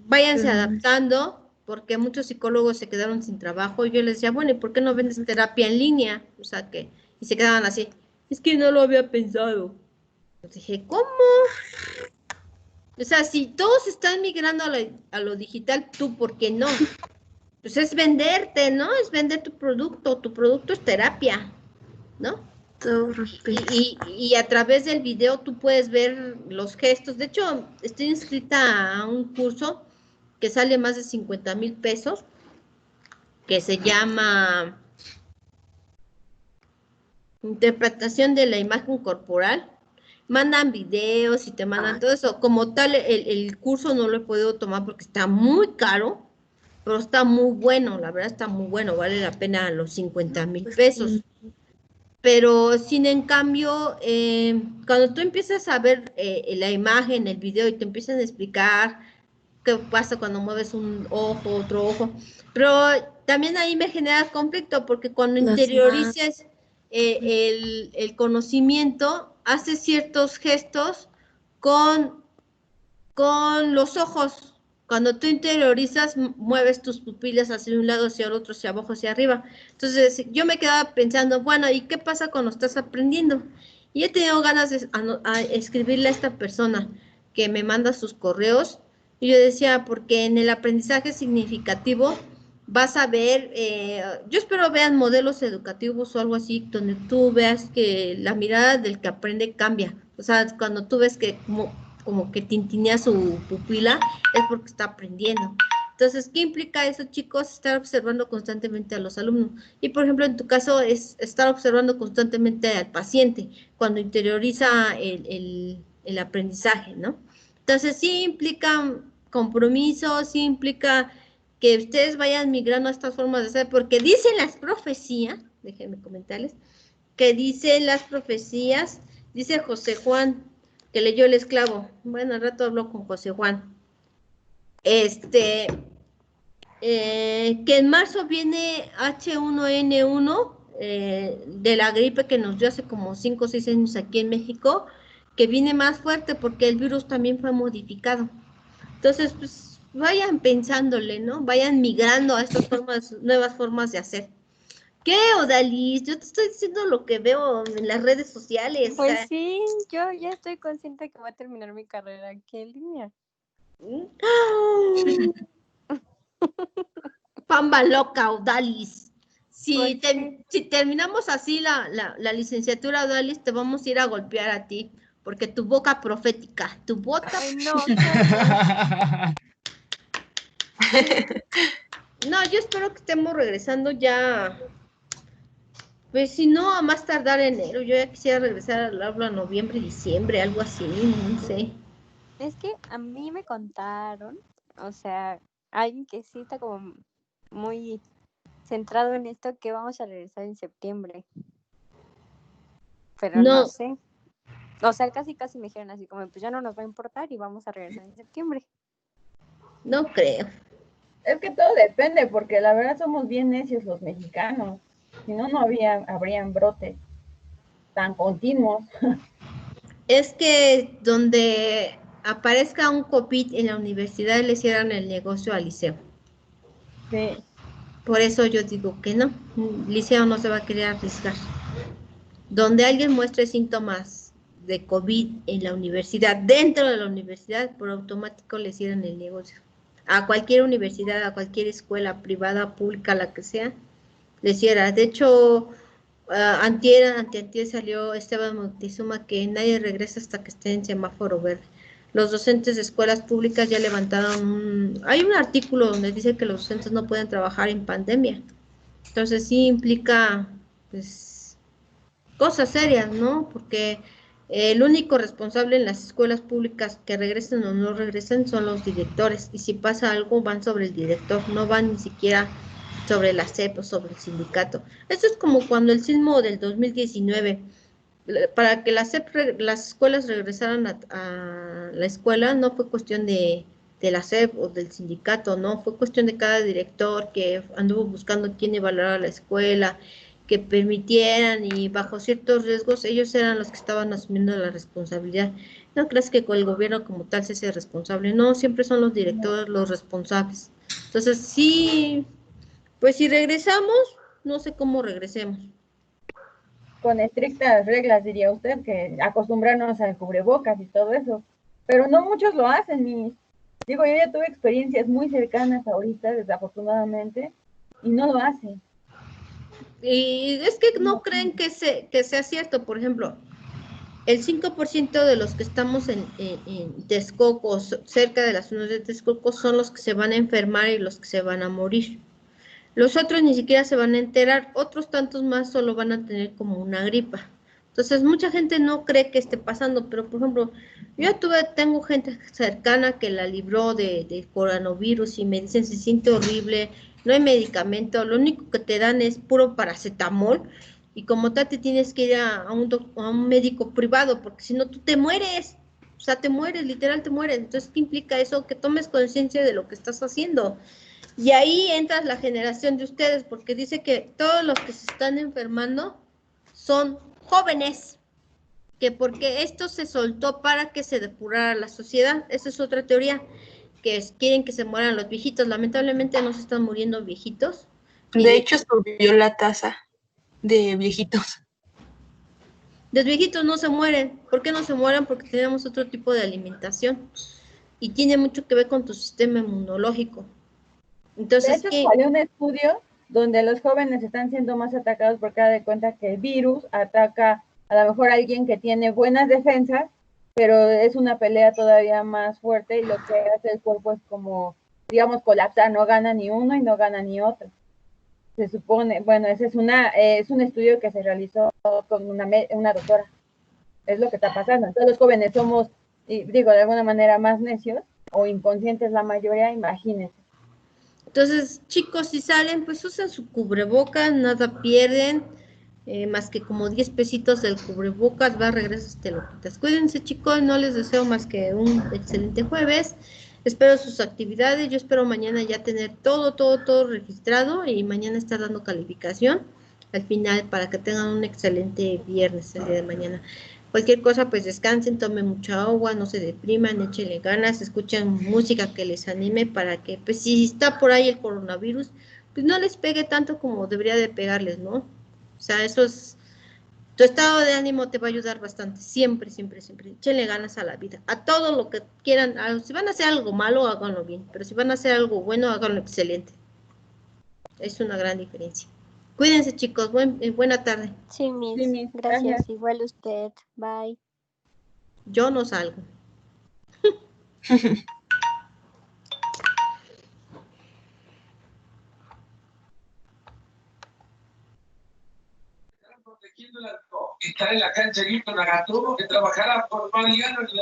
Váyanse adaptando, porque muchos psicólogos se quedaron sin trabajo. Yo les decía, bueno, ¿y por qué no vendes terapia en línea? O sea, y se quedaban así, es que no lo había pensado. Pues dije, ¿cómo? O sea, si todos están migrando a lo digital, ¿tú por qué no? Pues es venderte, ¿no? Es vender tu producto es terapia, ¿no? Y a través del video tú puedes ver los gestos. De hecho, estoy inscrita a un curso que sale más de 50,000 pesos, que se llama Interpretación de la Imagen Corporal. Mandan videos y te mandan todo eso. Como tal, el curso no lo he podido tomar porque está muy caro, pero está muy bueno, la verdad está muy bueno, vale la pena los 50,000 pesos. Pero sin en cambio, cuando tú empiezas a ver la imagen, el video y te empiezan a explicar qué pasa cuando mueves un ojo, otro ojo, pero también ahí me genera conflicto porque cuando interiorices el conocimiento, haces ciertos gestos con los ojos. Cuando tú interiorizas, mueves tus pupilas hacia un lado, hacia el otro, hacia abajo, hacia arriba. Entonces, yo me quedaba pensando, bueno, ¿y qué pasa cuando estás aprendiendo? Y he tenido ganas de escribirle a esta persona que me manda sus correos, y yo decía, porque en el aprendizaje significativo vas a ver, yo espero vean modelos educativos o algo así, donde tú veas que la mirada del que aprende cambia. O sea, cuando tú ves que como que tintinea su pupila, es porque está aprendiendo. Entonces, ¿qué implica eso, chicos? Estar observando constantemente a los alumnos. Y, por ejemplo, en tu caso, es estar observando constantemente al paciente cuando interioriza el aprendizaje, ¿no? Entonces, sí implica compromiso, sí implica que ustedes vayan migrando a estas formas de hacer, porque dicen las profecías, déjenme comentarles, que dicen las profecías, dice José Juan, que leyó El Esclavo. Bueno, al rato hablo con José Juan. Que en marzo viene H1N1 de la gripe que nos dio hace como 5 o 6 años aquí en México, que viene más fuerte porque el virus también fue modificado. Entonces, pues vayan pensándole, ¿no? Vayan migrando a estas nuevas formas de hacer. ¿Qué, Odalis? Yo te estoy diciendo lo que veo en las redes sociales. Pues sí, yo ya estoy consciente que voy a terminar mi carrera aquí en línea. Pamba loca, Odalis. Si Pues terminamos así la licenciatura, Odalis, te vamos a ir a golpear a ti, porque tu boca profética, tu boca... Ay, no, qué No, yo espero que estemos regresando ya, pues si no, a más tardar enero. Yo ya quisiera regresar al aula noviembre, diciembre, algo así, no sé. Es que a mí me contaron, o sea, alguien que sí está como muy centrado en esto, que vamos a regresar en septiembre. Pero no No, sé. O sea, casi me dijeron así como, pues ya no nos va a importar y vamos a regresar en septiembre. no creo. Es que todo depende, porque la verdad somos bien necios los mexicanos. Si no, no habrían brotes tan continuos. Es que donde aparezca un COVID en la universidad le cierran el negocio al liceo. Sí. Por eso yo digo que no, liceo no se va a querer arriesgar. Donde alguien muestre síntomas de COVID en la universidad, dentro de la universidad, por automático le cierran el negocio. A cualquier universidad, a cualquier escuela privada, pública, la que sea, le cierra. De hecho, antier salió Esteban Moctezuma que nadie regresa hasta que esté en semáforo verde. Los docentes de escuelas públicas ya levantaron hay un artículo donde dice que los docentes no pueden trabajar en pandemia. Entonces sí implica, pues, cosas serias, ¿no? Porque el único responsable en las escuelas públicas que regresen o no regresen son los directores, y si pasa algo van sobre el director, no van ni siquiera sobre la SEP o sobre el sindicato. Esto es como cuando el sismo del 2019, para que las escuelas regresaran a la escuela, no fue cuestión de la SEP o del sindicato, no, fue cuestión de cada director que anduvo buscando quién evaluara la escuela, que permitieran, y bajo ciertos riesgos ellos eran los que estaban asumiendo la responsabilidad. No crees que con el gobierno como tal se sea responsable, no, siempre son los directores los responsables. Entonces sí, pues si regresamos, no sé cómo regresemos. Con estrictas reglas, diría usted, que acostumbrarnos al cubrebocas y todo eso. Pero no muchos lo hacen, Digo, yo ya tuve experiencias muy cercanas ahorita, desafortunadamente, y no lo hacen. Y es que no creen que sea cierto. Por ejemplo, el 5% de los que estamos en Texcoco, cerca de las zonas de Texcoco, son los que se van a enfermar y los que se van a morir. Los otros ni siquiera se van a enterar, otros tantos más solo van a tener como una gripa. Entonces, mucha gente no cree que esté pasando, pero por ejemplo, yo tengo gente cercana que la libró de coronavirus y me dicen se siente horrible, no hay medicamento, lo único que te dan es puro paracetamol, y como tal te tienes que ir a un médico privado, porque si no tú te mueres, o sea, te mueres, literal te mueres. Entonces, ¿qué implica eso? Que tomes conciencia de lo que estás haciendo. Y ahí entra la generación de ustedes, porque dice que todos los que se están enfermando son jóvenes, que porque esto se soltó para que se depurara la sociedad. Esa es otra teoría, que quieren que se mueran los viejitos. Lamentablemente no se están muriendo viejitos. De hecho, subió la tasa de viejitos. Los viejitos no se mueren. ¿Por qué no se mueren? Porque tenemos otro tipo de alimentación. Y tiene mucho que ver con tu sistema inmunológico. De Entonces, hecho, salió un estudio donde los jóvenes están siendo más atacados porque da de cuenta que el virus ataca a lo mejor a alguien que tiene buenas defensas, pero es una pelea todavía más fuerte y lo que hace el cuerpo es como, digamos, colapsar, no gana ni uno y no gana ni otro. Se supone, bueno, ese es un estudio que se realizó con una doctora. Es lo que está pasando. Entonces los jóvenes somos, digo, de alguna manera más necios o inconscientes la mayoría, imagínense. Entonces, chicos, si salen, pues usen su cubrebocas, nada pierden, más que como 10 pesitos del cubrebocas, va, regresas, te lo quitas. Cuídense, chicos, no les deseo más que un excelente jueves. Espero sus actividades, yo espero mañana ya tener todo registrado y mañana estar dando calificación al final para que tengan un excelente viernes el día de mañana. Cualquier cosa, pues descansen, tomen mucha agua, no se depriman, échenle ganas, escuchen música que les anime para que, pues si está por ahí el coronavirus, pues no les pegue tanto como debería de pegarles, ¿no? O sea, eso es, tu estado de ánimo te va a ayudar bastante, siempre. Échenle ganas a la vida, a todo lo que quieran. Si van a hacer algo malo, háganlo bien, pero si van a hacer algo bueno, háganlo excelente. Es una gran diferencia. Cuídense, chicos, buena tarde. Sí, Miss. Sí, Miss, Gracias. gracias. Igual usted. Bye. Yo no salgo. Estar en la cancha aquí con Agató, que trabajara por Mariano en la